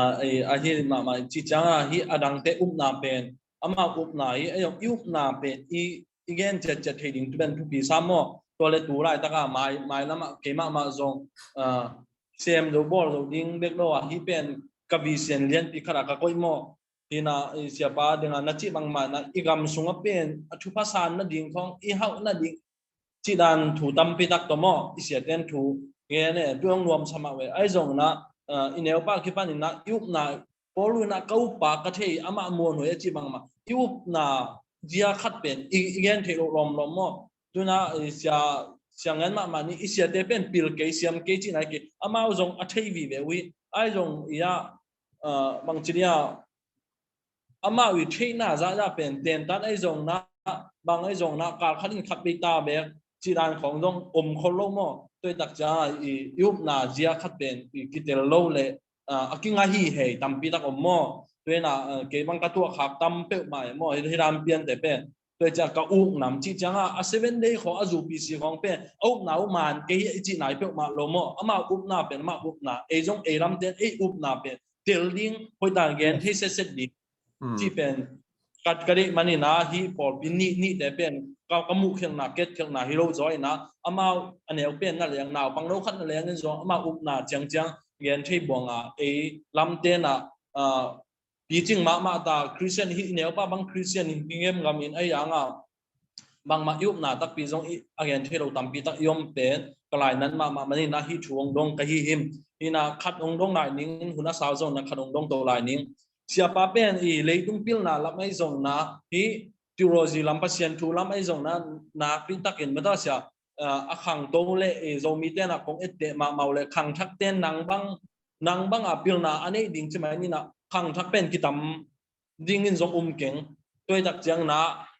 a hi ma chi changa hi adang te na pen ama na hi ayong na pen igen che thading tu ben tu pi samo to le tu lai ta ka mai lama ke ma zong sem do bol do ding bek lo hi pen ka vi sen lian pi khara ka koi mo ina sia pa dengan na chi bang ma na igam sunga pen athu pa san na ding khong i hau na ding chi dan thu tam pi tak to mo i sia ten thu nghe nè tuang nuam sama we ai zong na inel pa ki pan na yup na polu na kau pa ka the ama mon ho chi bang ma yup na dia khat pen igen the rom mo tu na sia ngan ma ni i sia te pen pil ke siam ke chi na ke ama zong a thei vi ve wi ai zong ya bang chi ya ama wi thei na za pen ten tan ai zong na bang ai zong na ka khatin khat pe ta be chi dan khong dong khol lo mo tôi đặt ra yup na zia khát bên cái tiền lâu lệ cái ngay hi hay tam pi ta có mò tôi là cái băng cái tua khác tam pe mà mò thì làm biến để bên tôi chỉ có u nằm chỉ chẳng à 7 day khó azu pc không bên u nào mà cái chỉ này pe mà lo mò ama u na bên mà u na ai giống ai làm đến ai u na bên tiền linh hồi đang gen thì sẽ đi chỉ bên cái đấy mà na hi bỏ pin ni để bênก็มุขนาเก็ตขนาฮีโร่จอยนะอามาอันนี้เป็นนั่นแหละนาวบางโลกขันนั่นแหละนี่จงอามาอุปนาจังเรียนที่บวงลำเต้นปีจริงมาตาคริสเตียนฮีเนี่ยป้าบางคริสเตียนฮิงเอ็มกามินไอ้ยังบางมาอุปนาตักปีจงเรียนที่เราทำปีตักยมเป็นกลายนั้นมานี่นะฮีชวงดงกับฮีหิมนี่นะขัดองดงหลายนิ่งหุ่นสาวจงนะขัดองดงตัวหลายนิ่งเสียป้าเป็นเลยตุ้งพิลนะรับไม่จงนะฮีtheology lam pasien thu lam ai zong na pin takin mata sia akhang to le zo mi te na kong ette ma mau le khang thak ten nang bang apil na ane ding chimai ni na khang thak pen kitam ding in zong keng toi tak chang na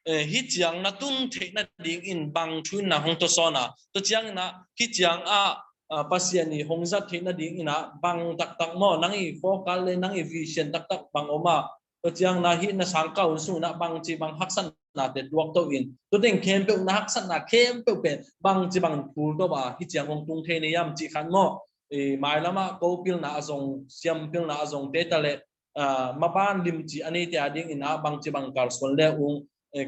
hi chiang na tun the na ding in bang thun na hong to so na to chiang na hi chiang a pasian ni hong zat the na ding ina bang tak tak mo nang i focal le nang i vision tak tak bang oma to chiang na hi na sang ka un su na bang chi bang haksan na te duak to in to ding kem pe na haksan na kem pe pe bang chi bang thul to ba hi chiang ong tung the ni yam chi khan mo mai lama ko pil na azong siam pil na azong te ta le maban lim chi ani te ading ina bang chi bang kal sol le ung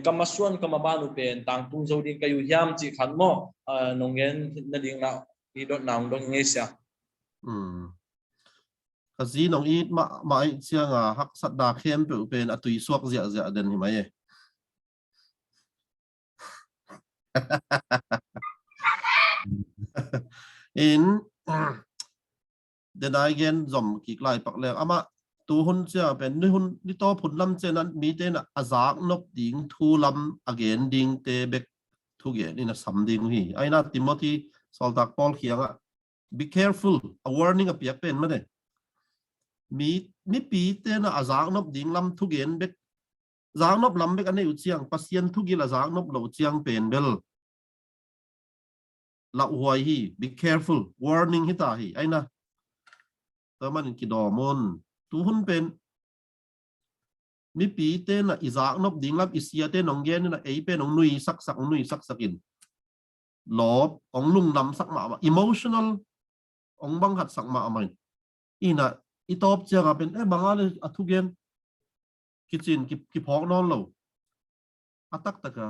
kamasuan kamabanu pen tang tung zo ding kayu hiam chi khan mo nongen na ding na i dot naung dong nge sia kazi nong it ma ai chiang a hak sat da khem pe pen atui suak zia zia den hi mai in den ai gen zom ki klai pak le ama tu hun chia pen ni hun ni to phun lam chen an mi te na azak nop ding thu lam again ding te bek thu ge ni na sam ding hi aina Timothy soltak Paul khianga be careful a warning a piak pen ma de mi pi te na azak nop ding lam thu gen bek zak nop lam bek ane u chiang pasien thu gi la zak nop lo chiang pen bel la huai hi be careful warning hi ta hi aina ta man ki do mon tu hun pen mi pi te na izak nop ding lam isia te nong gen na ei pen ong nui sak sakin lob ong lung nam sak ma emotional ong bang hat sak ma mai ina itop chiang a pen bangale athu gen kitchen ki phok non lo atak taka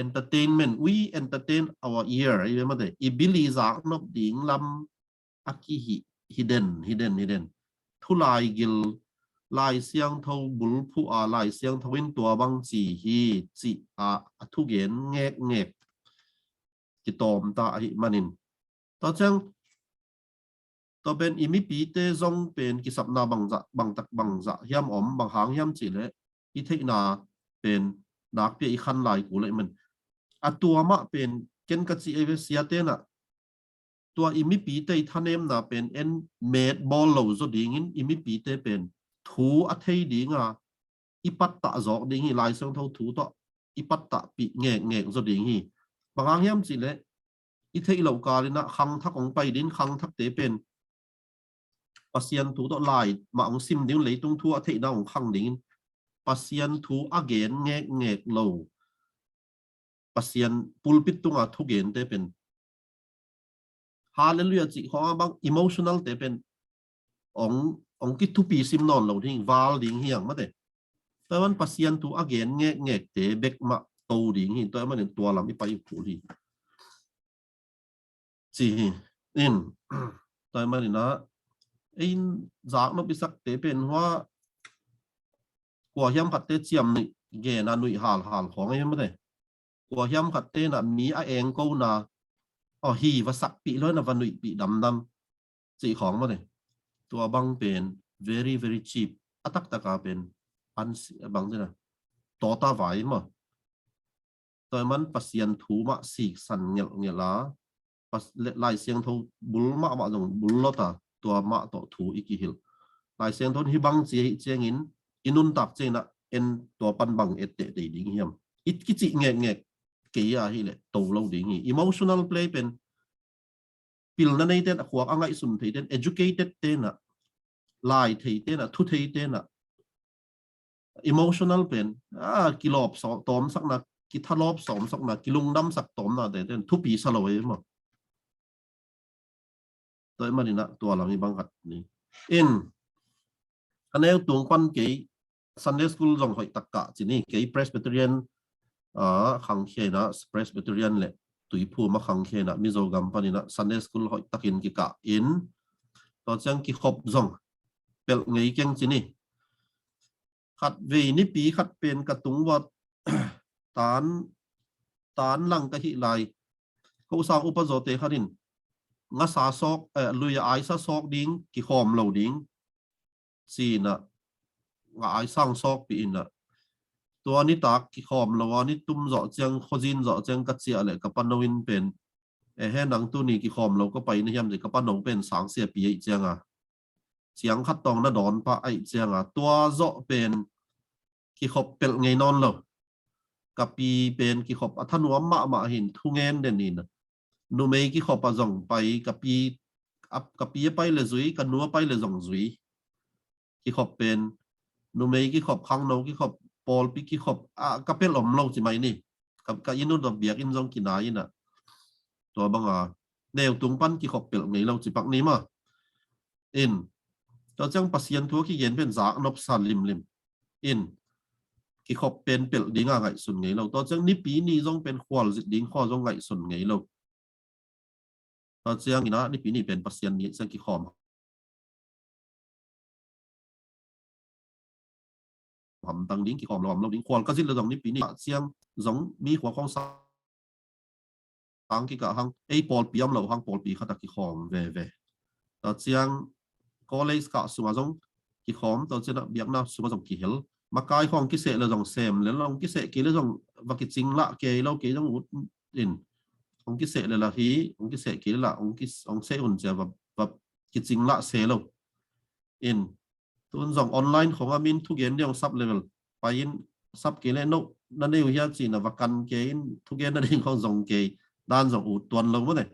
entertainment we entertain our ear I ma de I bili zak nop ding lam aki hidden thu lai gil lai siang tho bul phu a lai siang thawin tua bang chi hi chi a thu gen ngek ki tom ta hi manin ta chang to ben imi pi te zong pen ki sapna bang za hiam om bang hang hiam chi le I thei na pen nak pe I khan lai ku le man atua ma pen ken ka chi e sia te na tua imi pi te thanem na pen en made ball lo zo ding in imi pi te pen thu a thei ding a ipat ta zo ding hi lai sang tho thu to ipat ta pi ngek zo ding hi bang hiam chi le I thei lo ka le na khang thak ong pai din khang thak te pen pasien thu to lai ma ong sim ding le tung thu a thei na ong khang ding pasien thu again ngek lo pasien pulpit tunga thu gen te pen hallelujah chi kho bang emotional te pen ong ki thu pi sim non lo ding wal ding hiang ma de tawan pasien thu again ngek te bek ma to ding hi to man tua lam I pai pu hi chi in to man na in zak no bisak te pen hoa kwa hiam khat te chiam ni ge na nui hal khong ai ma de kwa hiam khat te na mi a eng ko na hi va sak pi lo na va nui pi dam chi khong ma de tua bang pen very cheap atak taka pen an bang na to ta vai ma toy man pasien thu ma si san ngela pas lai siang tho bul ma jong bul lo ta tua ma to thu ikihil lai siang thon hi bang chi chiang in inun tak che na en to pan bang et te ding hiam it ki chi ngek ke ya hi le to lo ding hi emotional play pen pil na nei ten khwak angai sum thei ten educated te na lai thei te na thu thei te na emotional pen kilop so tom sak na ki thalop som sak na kilung dam sak tom na de ten thu pi saloi ma toy manina to lami bang hat ni in anel tung pan ke Sunday school jong hoi takka chini ke Presbyterian khang khe na Presbyterian le tui phu ma khang khe na mizo gam panina Sunday school hoi takin ki ka in to chang ki khop jong pel ngei keng chini khat ve ni pi khat pen ka tung wat tan lang ka hi lai ko sang upazote kharin nga sa sok luya ai sa sok ding ki khom lo ding si na nga ai sang sok pi in na tua ni tak ki khom lo ni tum zo chang khojin zo chang ka chia le ka panowin pen he nang tu ni ki khom lo ko pai ni hiam je ka panong pen sang sia pi ai chang a chiang khat tong na don pa ai chang a tua zo pen ki khop pel ngei non lo กับปีเป็นกี่ขอบท่านว่ามาเห็นทุ่งเงินเด่นนี่นะนูไม่กี่ขอบประจงไปกับปีไปเลยจุยกันนัวไปเลยจงจุยกี่ขอบเป็นนูไม่กี่ขอบข้างโนกี่ขอบปอลปีกี่ขอบกับเป็นหลอมเราจิไหมนี่กับอินุดเบียกอินจงกินายน่ะตัวบังแนวตุงปั้นกี่ขอบเป็นไงเราจิปักนี้มาอินตัวจังปัสยันทัวกี่เย็นเป็นจากนบสันลิมอินกี่ขอบเป็นเปลดิ้งไงสุดไงเราตัวจังนี่ปีนี้จงเป็นควอลจิดิ้งข้อจงไงสุดไงเราตัวจังนี่นะนี่ปีนี้เป็นปัสยันนี้จังกี่ขอบผมตั้งดิ้งกี่ขอบเราดิ้งควอลก็สิ้นเราจงนี่ปีนี้เสียงจงมีหัวข้องสังกี่กะหังไอ้ปอลปีมเราหังปอลปีขัดกี่ขอบเว่ตัวจังก็เลยกะสมาจงกี่ขอบตัวจังเบียกน่าสมาจงกี่เฮลมาไกลของกิเสเราจงเซมแล้วลองกิเสกี่เราจงวักจิงละเกเราเกจงอุดอินของกิเสเลยละทีของกิเสกี่ละของเสอุ่นจะแบบกิจิงละเซเราอินตัวจงออนไลน์ของอามินทุกอย่างเดียวซับเลเวลไปยินซับกี่เลยโน่นั่นเองที่จีนวักกันเกนทุกอย่างนั่นเองของจงเกด้านจงอุดตัวเราเมื่อไหร่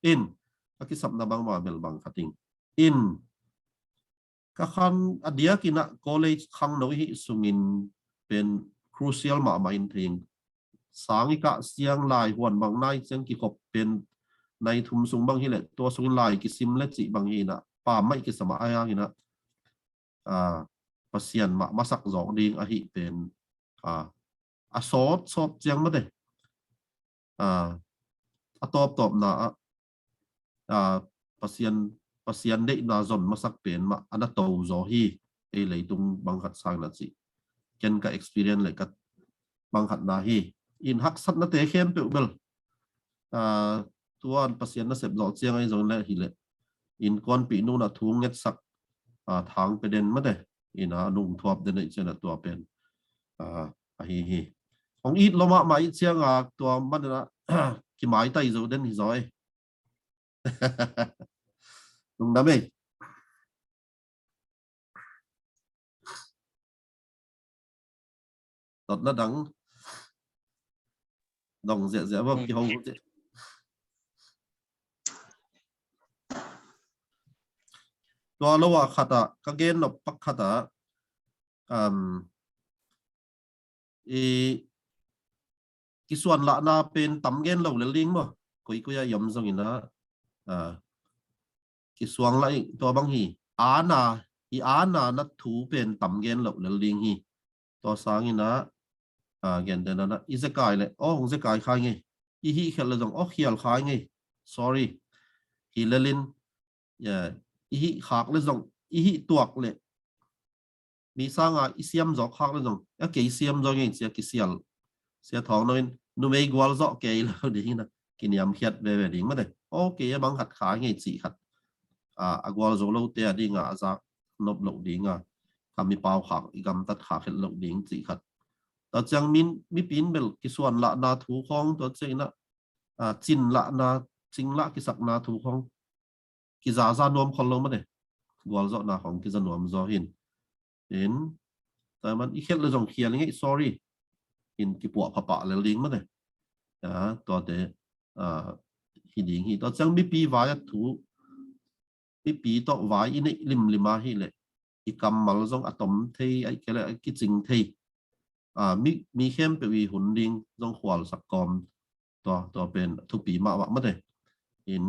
อินวักกิซับนับบางว่าเบลบางขัดติงอินก็คันอดีตกินะก็เลยขังน้อยสุงินเป็นครูเซียลมาอินทิงสางอีกะเสียงลายหวนบางนายเสียงกี่ขบเป็นในทุมสุงบางทีแหละตัวสุงลายกิซิมและจิบางทีนะป่าไม่กิสมาอายางนะปัสยันมาสักสองดิ่งอหิเป็นสอบเจียงมาเลยตอบนะปัสยันได้นาจนมาสักเป็นมาอันนั้นโตจอฮีเลยตรงบางขัดสร้างนั่นสิเกันกับ experience เลยกับบางขัดนาฮีอินฮักสัตนัตเตะเข้มเปล่าตัวปัสยันนั่นเสพจอเจียงไอ้จงเลยฮีเลยอินก้อนปีนู้นทุ่งเง็ดสักทางไปเด่นมาเลยอินนุ่งทวบเด่นอีกเช่นตัวเป็นฮีของอีทเรามาอีเชียงตัวมันนะกี่หมายไต่จะเด่นที่ซอยลุงดำเองตอนนั้นดังดองเสียว่ากี่ห้องตัวเราว่าขัดก็เกณฑ์เราปักขัดกิส่วนละนาเป็นต่ำเกณฑ์เราเลี้ยงลิงมั้งกุยยอมส่งอินนะกิส่วนละตัวบางทีอานานัดถูเป็นต่ำเกณฑ์เราเลี้ยงลิงฮีตัวสางอินนะเกณฑ์เดินนะอีเซกายเลยอ๋อของเซกายขายไงอีฮีเขลเลยจงอ๋อเขียลขายไง sorry ฮีเลลินอีฮีขากเลยจงอีฮีตัวเลยมีสร้างอีเซียมจอกขากเลยจงเกี่ยเซียมจอกเองเสียกิเซียลเสียทองนั่นนูไม่กวาลจอกเกี่ยแล้วดีนะกินยำเขียดแบบนี้มาเลยโอเคบางขัดขายไงสี่ขัดกวาลจอกเราเตะดีงาจากนบหลงดีงาทำมีเปล่าขากอีกำตัดขากเห็ดหลงดีสี่ขัดแต่จังมีปีนเบลกิส่วนละนาถูของตัวเจนะจินละนาจิงละกิสักนาถูของกิจาจานวมคนลงมาเลยกวาลจอกนาของกิจานวมจอหินเห็นแต่มันอีเข็ดเลยจงเขียนอย่างงี้ sorry หินกี่ปวกปะเลยลิงมาเลยตัวเดหินดิงหินตัวจังมีปีวายถูมีปีต่อวายอินลิมมาหิเลยอีกำมาลจงอะตอมเทไอ้แค่ละกิจิงเทมีเข้มไปวีหุ่นลิงจงขวานสักกอมตัวเป็นทุกปีมาว่ามาเลยเห็น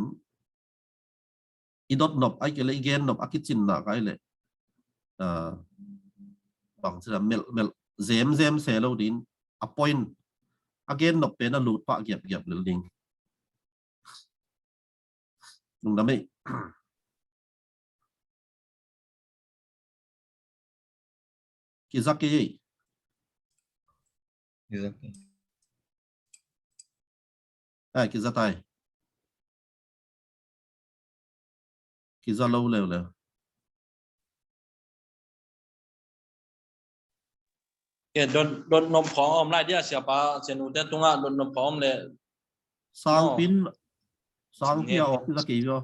อีดอทนบไอ้แค่ละอีเกนนบอากิจินนะไอ้เลยบางทีเมลเซมเซลล์ดินappoint again นบเป็นลูดปะเก็บหรือลิงลุงดำไม่กิซักกี้กิซัตายกิซาลูเลยโดนนมของอมไล่เดียเสียปาเสียนูแต่ตรงโดนนมของเลยสร้างปินสร้างเที่ยวกิซักกี้ก็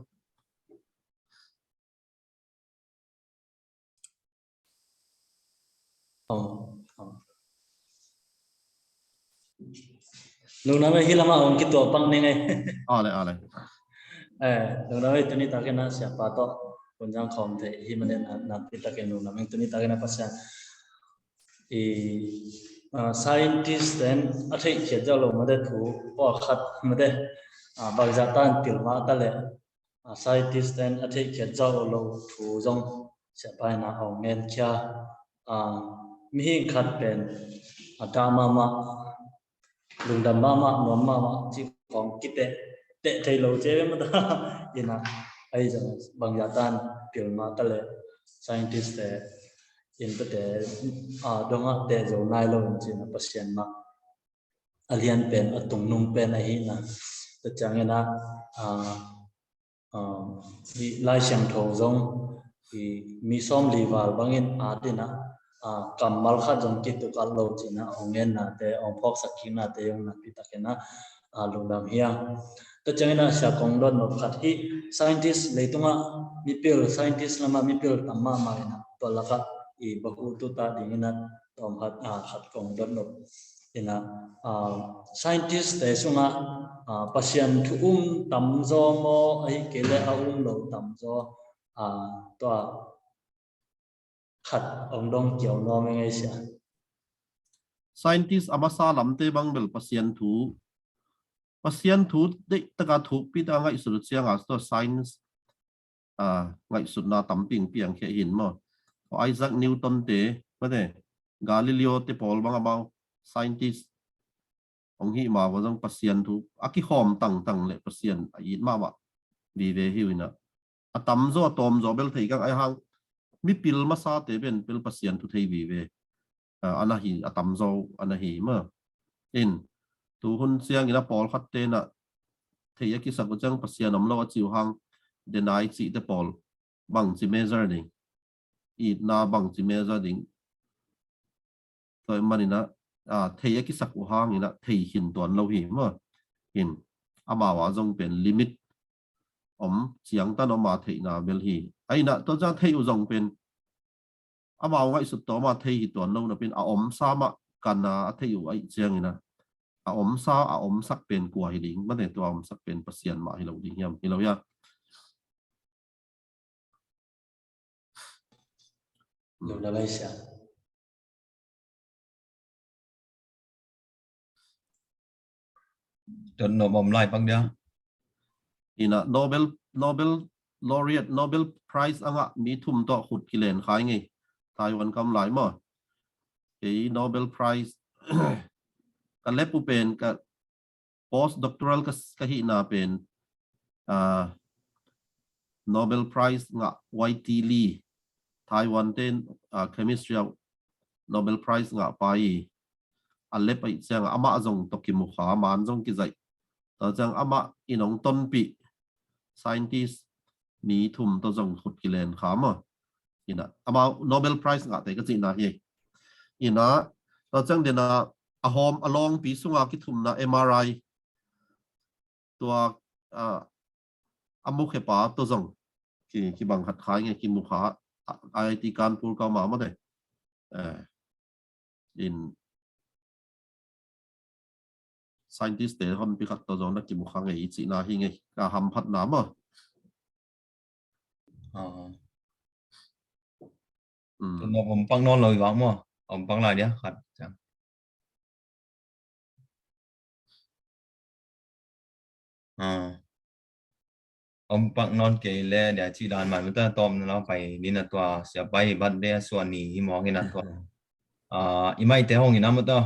nung na may hilama ang kito pang ningay อะไร nung na may tuni takin na siapa to kunjang kom te himanen na pitakin nung na may tuni takin na pasya scientist then athai khe jalo made thu po khat made bagjatan tilma tale scientist then athai khe jalo thu jong siapa na ongen kya mi khat pen adama ma lungdam mama mama chi kong kite te thai lo che ma da ina ai jang bagjatan tilma tale scientist te in te donga te zo nai lo chin pasien ma alian pen atung nung pen a hi na te changena di lai siang tho zong i mi som liwal bangin atina kamal kha jong ki tu kal lo china ongen na te ong phok sakina te yong na pitakena lungdam hiya te changena sha kong don no khat hi scientist leitunga mipil scientist lama mipil tamma ma na to laka i bahu tu ta dingina tom hat khat kong don no ina scientist te sunga pasien thu tamzo mo ai kele lo tamzo to khat ong dong kiao no me ngai sia scientist amasa lamte bangbel pasien thu de taka thu pi ta ngai su chiang as to science ngai su na tamping piang khe hin mo Isaac Newton te mate Galileo te Paul bang about scientist ong hi ma wa jong pasien thu aki khom tang le pasien ai ma wa vi ve hi wina atam zo atom zo bel thei kang ai hang mi pil ma sa te ben pil pasien thu thei vi ve anahi atam zo anahi ma in tu hun siang ina Paul khat te na thei ki sak jang pasien am lo chiu hang denai chi te Paul bang chi measure ding i na bang chi measure ding toy manina thei ki sak u hang ina thei hin ton lo hi ma in ama wa jong pen limit chiang tan ma thei na bel hi aina to ja thei u jong pen ama ngai su to ma thei hi ton lo na pen sa ma kana thei u ai chiang ina sa sak pen kwa hi ding ma ne to sak pen pasien ma hi lo ding yam hi lo ya lo la lai sia Don't know bom lai pang dia ina Nobel laureate Nobel Prize anga mi thum to khut kilen khai ngi Taiwan kam lai mo cái Nobel Prize ka lepu pen ka post doctoral ka hi na pen Nobel Prize nga YT Lee Taiwan ten chemistry Nobel Prize nga pai alep ai chang ama jong tokimu kha man jong ki zai ta chang ama inong ton pi scientist mi thum to jong khut kilen kha ma ina ama Nobel Prize nga te ka chi na hi ina ta chang de na ahom along pi sunga ki thum na MRI to amu khe pa to jong ki bang hat khai nge ki mu kha IIT Kanpur ka ma ma de in scientist te hon pi khat to jong na ki mu kha nge chi na hi nge ka ham phat na ma nó bom pang non loi wang mo pang lai dia khat chang pang non ke le dia chi dan man ta tom nó phải đi na tua sia pai ban de suan ni hi mo na tua i mai te hong ina mo to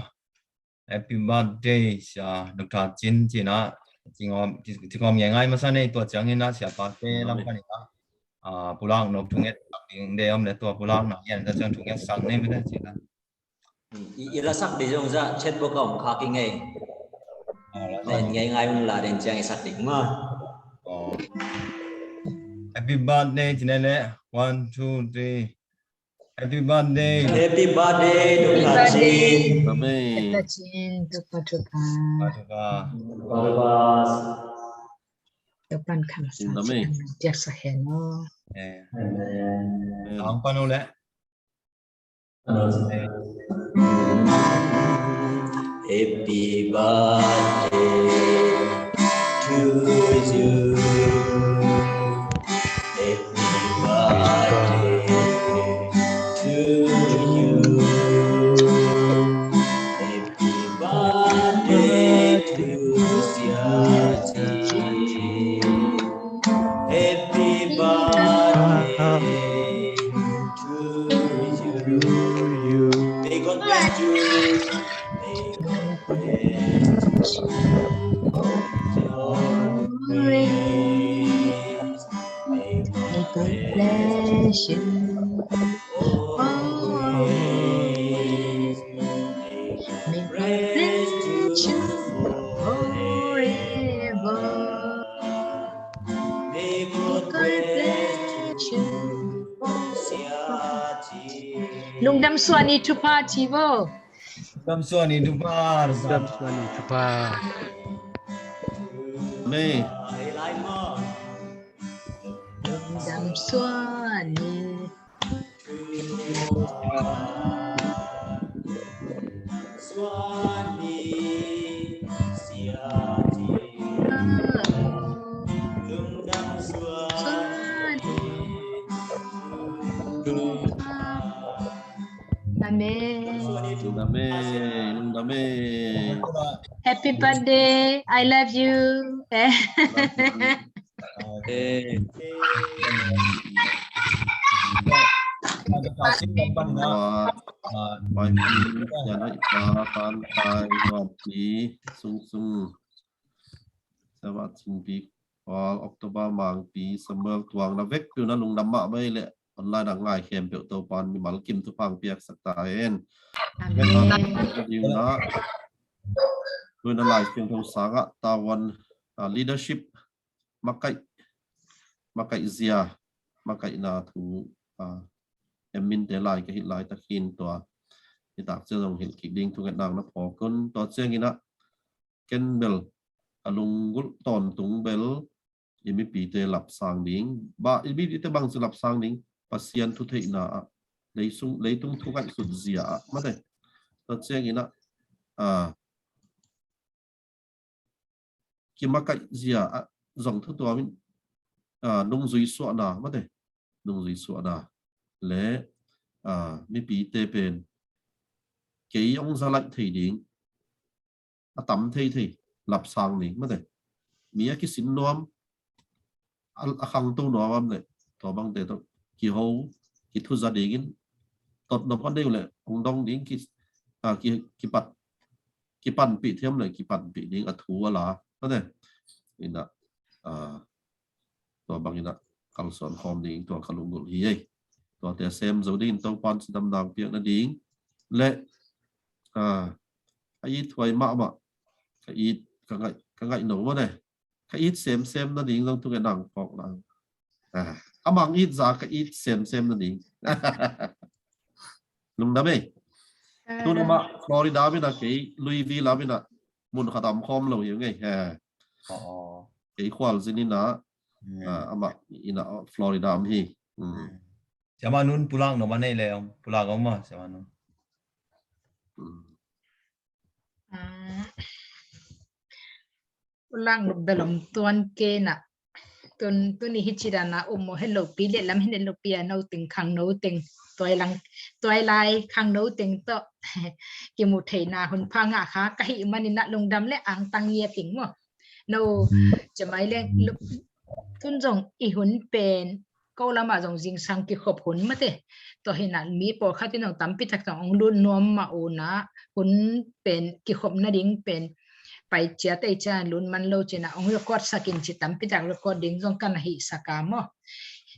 happy birthday sa Dr. Chin China chingom yang ngai ma sa nei tua chang ina sia pa te lam pa ni ta pulang no thunget ding de om le tua pulang na yan ta chang thunget sang nei me ta china ira sak de jong za chet bo ka kha ki ngai nen ngai la den chang sak ding ma happy birthday chine le 1 2 3 happy birthday Dr. Chin amen Depan kan biasa heno. Ang pano le Happy birthday you. Happy birthday to you. May God bless you. May God bless you. Always. May God bless you. Always. May God bless you forever. May God bless you. Lung Dam Swani to party wo. Dam Swani Dupar. Dam Swani Chupa. Mê Lung Dam Swani. Amen. Lung Dame. Happy birthday. I love you. Ada kasih kapan na? Bài phim nhà nó và tan tài ngọc lý sung sung sẽ bắt trình bị vào October mang bị summer tuang là vết từ nó lùng đắm mạ bây lệ online đằng ngày kèm biểu tàu pan bị mal kim thu phang piak sắc taen cái nó điều nó vừa nó lại truyền thông sáng ạ Taiwan leadership mắc cậy zia mắc cậy là thủ em min để lại cái hiện lại ta khiên tòa thì tác chưa dùng hiện kịch đinh thu cái đằng nó phổ con tòa chưa nghĩ nè ken bell alung gul ton tung bell imi pi te lap sang ding ba imi te bang su lap sang ding pasien thu thei na lấy tung thu cái sụt zia mà đây tòa chưa nghĩ nè kim mắc cậy zia dòng thu tòa mình nung duy sọ na mà đây nung duy sọ na lẽ mi bị tê bền cái ông ra lạnh thì đến tắm thì lập sang đến mất đấy mía cái xin nom khăng tu nom này thọ bằng để tôi kỳ hậu kỳ thu ra đến tọt nó con đều lại ông đông đến kỳ bàn bị thêm này kỳ bàn bị đến thua là mất đấy nên là thọ bằng như là càng soạn hòm đến thọ càng lùng gội gìตัวแต่เซมจะดิ้นต้องปอนสิดำดังเพียงนั่นเองและไอ้ถวยมะมะไอ้กังไงหนูวะเนี่ยไอ้เซมนั่นเองต้องทุกอย่างฟอกหลังมังอีจากไอ้เซมนั่นเองลุงดำไหมตัวนั้นมาฟลอริดาไม่นะไอ้ลุยวิลาไม่นะมุนขัดดำคอมเราอย่างไงไอ้ควอลซินี่นะมาอินะฟลอริดาไม่ Siapa nun pulang no mana le om pulang om mah siapa nun pulang dalam tuan ke na tuan ni hichira na mo hello pi le lam hello pi no ting khang no ting toy lai khang no ting to ki mu thei na hun phanga kha ka hi mani na lung dam le ang tang ye ping mo no chamai le tun jong I hun pen câu là mà dòng dinh sang cái hộp hun mà thế, tôi hiện là mi bỏ khát tin ông tắm pít thằng ông luôn nuông mà ôn á hun pen cái hộp nó đính pen phải chia tay cha luôn man lâu trên là ông record sakin chỉ tắm pít thằng record đính dòng căn hi sakam mà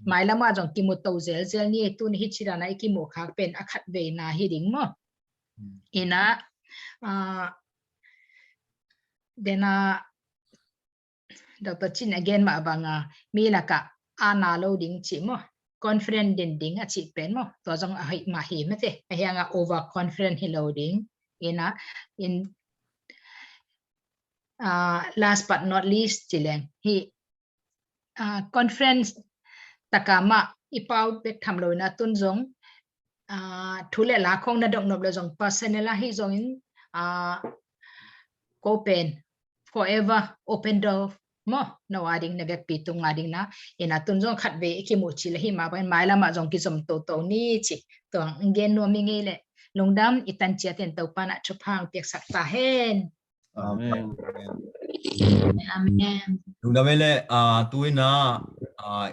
mai là mà dòng kim một tàu zel ni tu ni hit chỉ là này kim một khác pen akhat về na hi đính mà ina dena Dr. Chin again mà bằng mi là cả ana loading chi mo confident ding a chi pen mo to jong a hi ma hi mate a hianga over confident hi loading in last but not least chileng hi conference takama ipau pek tham lo na tun jong thule la khong na dong nop le jong personal hi jong in open forever open door mo no ading na bek pitung ading na ina tunjong khat ve ki mu chi le hi ma ban mai la ma jong ki som to ni chi tong ngen no mi nge le lungdam itan chia ten to pa na chupang piak sak ta hen Amen. amen Lung da mele tu na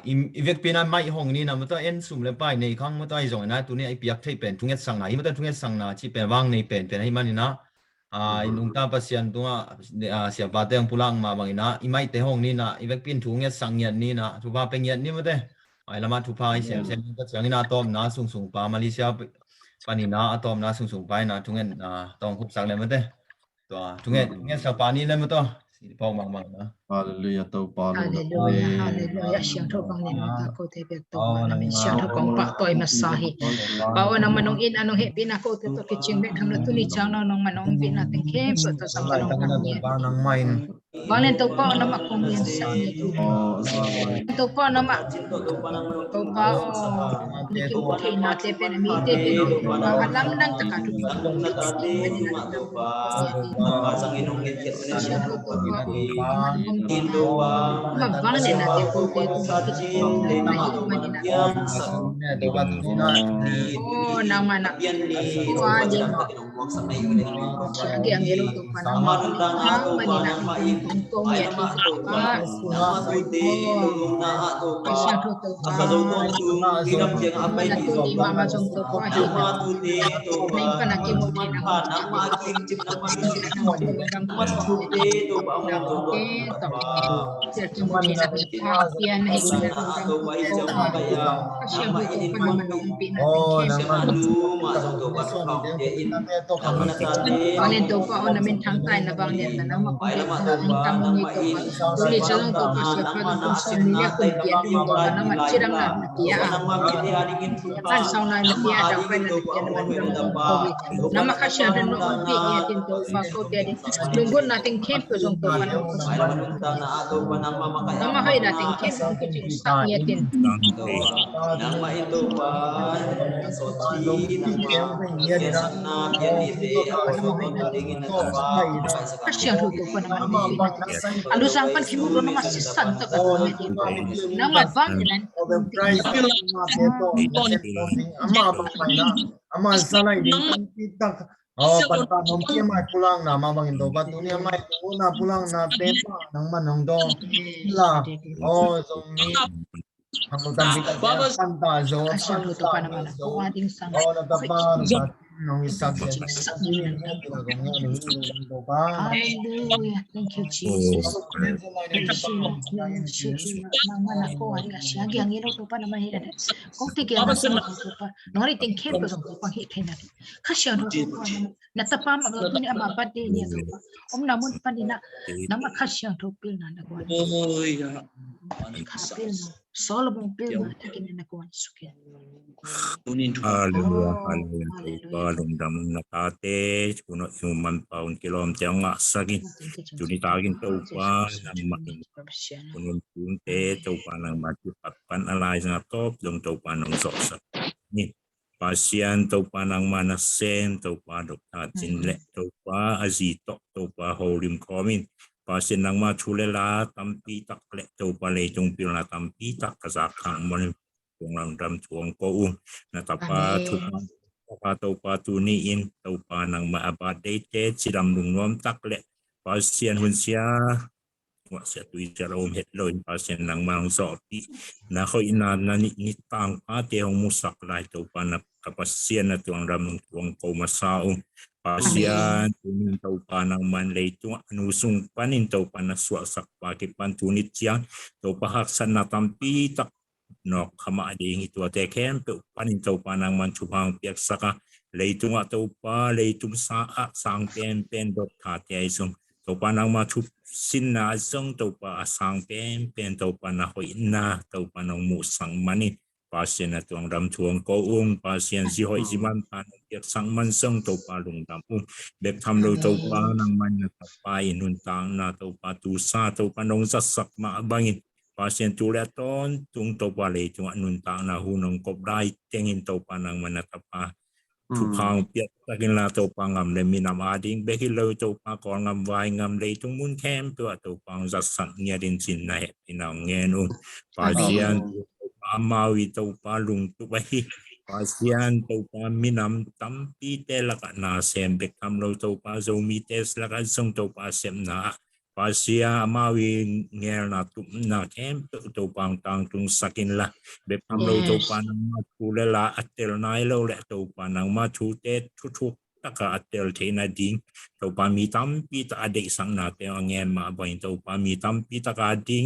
ivek pina mai hong ni na mata en sum le pai nei khang mata ai jong na tu ni ai piak thei pen tunget sang na hi mata tunget sang na chi pen wang nei pen pen ai mani na nung ta pasian tunga sia ba teng pulang ma bangina imai te hong ni na ivek pin tunget sang yan ni na tu ba peng yan ni mate ai lama tu pa ai sem sem ta chang na tom na sung sung pa Malaysia pani na atom na sung sung pai na tunget tong hup sang le mate to tunget sa pa ni le mata si pau mang mang na Hallelujah tau pa lu na. hallelujah hallelujah siang tho bang ne no ta ko te bek to ma na min siang tho kong pa toy ma sa hi pa wa na manong in anong he pina ko te to ki ching bek tham na tu ni chang na nong manong pin na teng khem so to sam lai nong ta na nong ni ba nang main bang len to pa na ma kong yen sa ni tu to pa na ma to pa ni ki mo thei na te pen mi te pen to pa alam nang ta ka tu pa ma bang ne na te ko te tu ki ching na hi ma ni na to ba tu na oh nang ma na oh adi Siagi ang ero to pa na ma manina to mi at least to pa siya to to pa mana to ni mama jong to pa hi main pa na ki mo thi na ki mo thi na pa pian hi ko na siya to pa na manong pi na Bangin to pa on namin thang tay na bangin na nang makulit na ang tamong ito pa. Uli silang to pa siya pa kung sa nila kung piya to pa na matchirang na napiya. Kan sa na napiya daw pa na napiya naman ng COVID. Na makasya rin no on piya din to pa ko tedi. Lunggon nating camp ko jong to pa na na mahay nating camp kung kiching sa niya din. Kasya ro to pa naman alo sang pan kimuro na masisan ta ka na mabang nan ama sanay din kita panta nom kia mai pulang na mamang indo batu ni mai una pulang na tempa nang manong do la so ni ang tambi ka panta zo kasya ro to pa naman ako ading sang nung isang Hallelujah. Thank you, Jesus. Naman ako, siya ang iro to pa naman hila. Kung tigil na sa to pa, nori ting kempo sa to pang hitay natin. Kasya no to pa naman. Natapa maglato ni ama bade niya to pa. Namun pa nila, naman kasya to pil na nagawa. Kapil no. Solomon pil na tagin na nagawa sukin. Hallelujah, hallelujah. Lungdam nakate, puno human pound kilom tiang sagi. Juni tagin tau pa nang main. Puno punte tau pa nang mati patpan alay na top dong tau pa nang soksa. Ni pasien tau pa nang manasen tau pa dokta jinle tau pa azito tau pa holim komin. Pasien nang machulela tampi takle tau pa leitung pilna tampi tak kasakang mon. Kung lang dam tuang ko na tapa tau pa tuniin tau pa nang maabade te siram dungwam takle pasien hunsia wa sia tui jarom hetloin pasien nang mang sopi na ko ina na ni tang pa te hong musak lai tau pa na kapasien na tuang dam tuang ko masao pasien tunin tau pa nang man lei tu anusung panin tau pa na suak pa ki pan tunit siang tau pa haksan na tampi tak no kama ading itu ate kem pe panin tau panang manchupang piak saka leitung atau pa leitung saa sang pen dot tha te isong tau panang machup sin na isong tau pa sang pen tau panah hoi na tau panang mu sang mani pasien na tuang dam chuang ko pasien si hoi siman pan piak sang man song tau pa lung dam bek tham lo tau panang man na tapai nun tang na tau pa tu sa tau panong sasak ma bangin pasien tuleton tung to pale cuma nuntang na hunong kopdai tengin to panang manatapa ทุกพังเปียกตะกินลาตัวปังงำเลยมีน้ำอาดิ้งเบกิเลตัวปังก่อนงำไว้งำเลยตรงมุนแคมตัวตัวปังจัดสัตเงียดินสินในพี่น้องเงี้ยนุ่งปาเซียนปามาวิตัวปาลุงตัวไปปาเซียนตัวปามีน้ำตั้มปีเตละกันนาเซมเบกคำเราตัวปาโซมีเตสละกันส่งตัวปาเซมนาปาเซียมาวิเงียนาตุนาแคมตัวปังตังตุงสักินละเบบคำเราตัวปานังมาทูเลละอัตเตลนายเราและตัวปานังมาทูเตทุกตะกะอัตเตลเทนาดิงตัวปามีตั้มปีตะอเด็กสังนาเตอเงียมาบ่อยตัวปามีตั้มปีตะกะดิง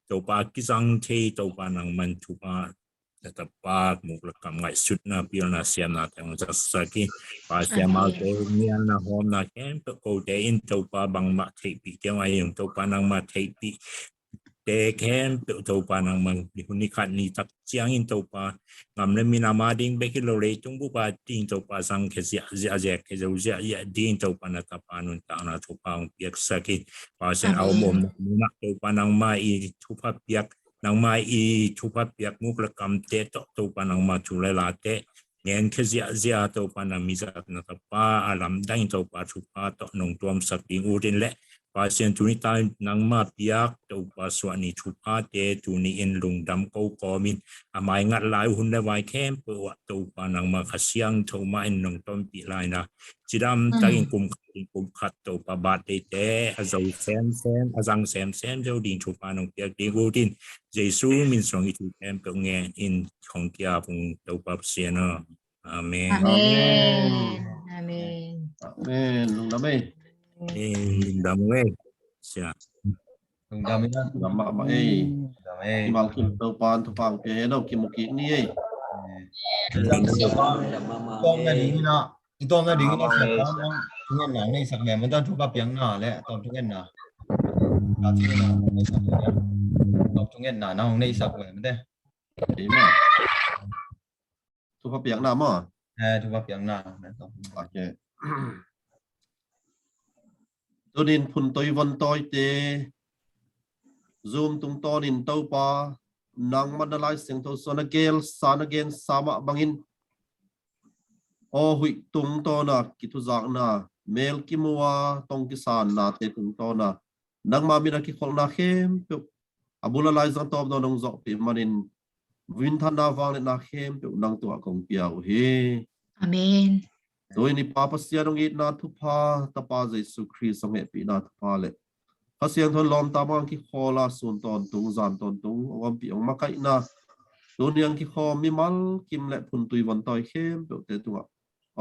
ตัวปากิสังเทตัวปานังมันทุปาtepat muklah kamai sudna pilna siam na teng jasaki pa siam al to nian na hom na kem ko te in to pa bang ma thei pi kyang ai yung to pa nang ma thei pi te kem to pa nang man ni huni khat ni tak chiang in to pa ngam le mi na ma ding be ki lo le tung bu pa ting to pa sang khe sia ke zo sia ya ding to pa na ta pa nun ta na to pa ong piak saki pa sian au mom na to pa nang ma i thu pa piak nang mai i thupa piak muk la kam te to panang ma chule la te ngen khezia to panang mizat na pa alam dang to pa thupa to nong tuam sakting urin le pa sian tuni ta nang ma piak to pa swani thupa te tuni in lungdam ko komin amai ngat lai hun le wai kem po to panang ma khasiang to ma in nong tom pi lai na chidam tagin kum khat to pa ba te azau sem azang sem jo ding thupa nong piak ding urin Giêsu min song itu em pe nghe in không kia phung đâu bắp xiên nó amen amen lung đam ấy đam ấy xia lung đam ấy đam mà ấy mal kim đâu pan thu phang pe đâu kim một kỹ ni ấy con nghe đi na itu nghe đi na siapa nghe na này sắc mẹ mình đang thu bắp yang na lẽ tao thu nghe na tao thu nghe na này sắc mẹ tao thu nghe na nó không này sắc mẹ mình đây đấy mà thu pháp tiếng nào mà thu bắp yang na ok tôi nên phun tôi vân tôi tê zoom tung to nên tàu pa nang madalai sing to sonagel sanagain sama bangin o hui tung to na kitu zak na mel kimwa tong kisan na te tung to na nang ma mina ki khol na khem pe abula lai zang top do nong zok pe manin win than na wang na khem pe nang to kong piao he amen doi ni papa sia dong it na thu pa ta pa jesu christ song e pi na thu pa le khasiang thon lom ta bang ki khola sun ton tung zan ton tung om pi ong makai na doniang ki khom mi mal kim le phun tui von toi khem pe te tu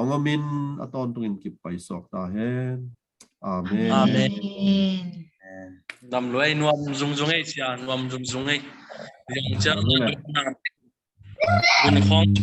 ong amin aton tungin ki pai sok ta hen amen amen đầm lưỡi nuông dung ấy xia nuông dung ấy yang cha buồn khong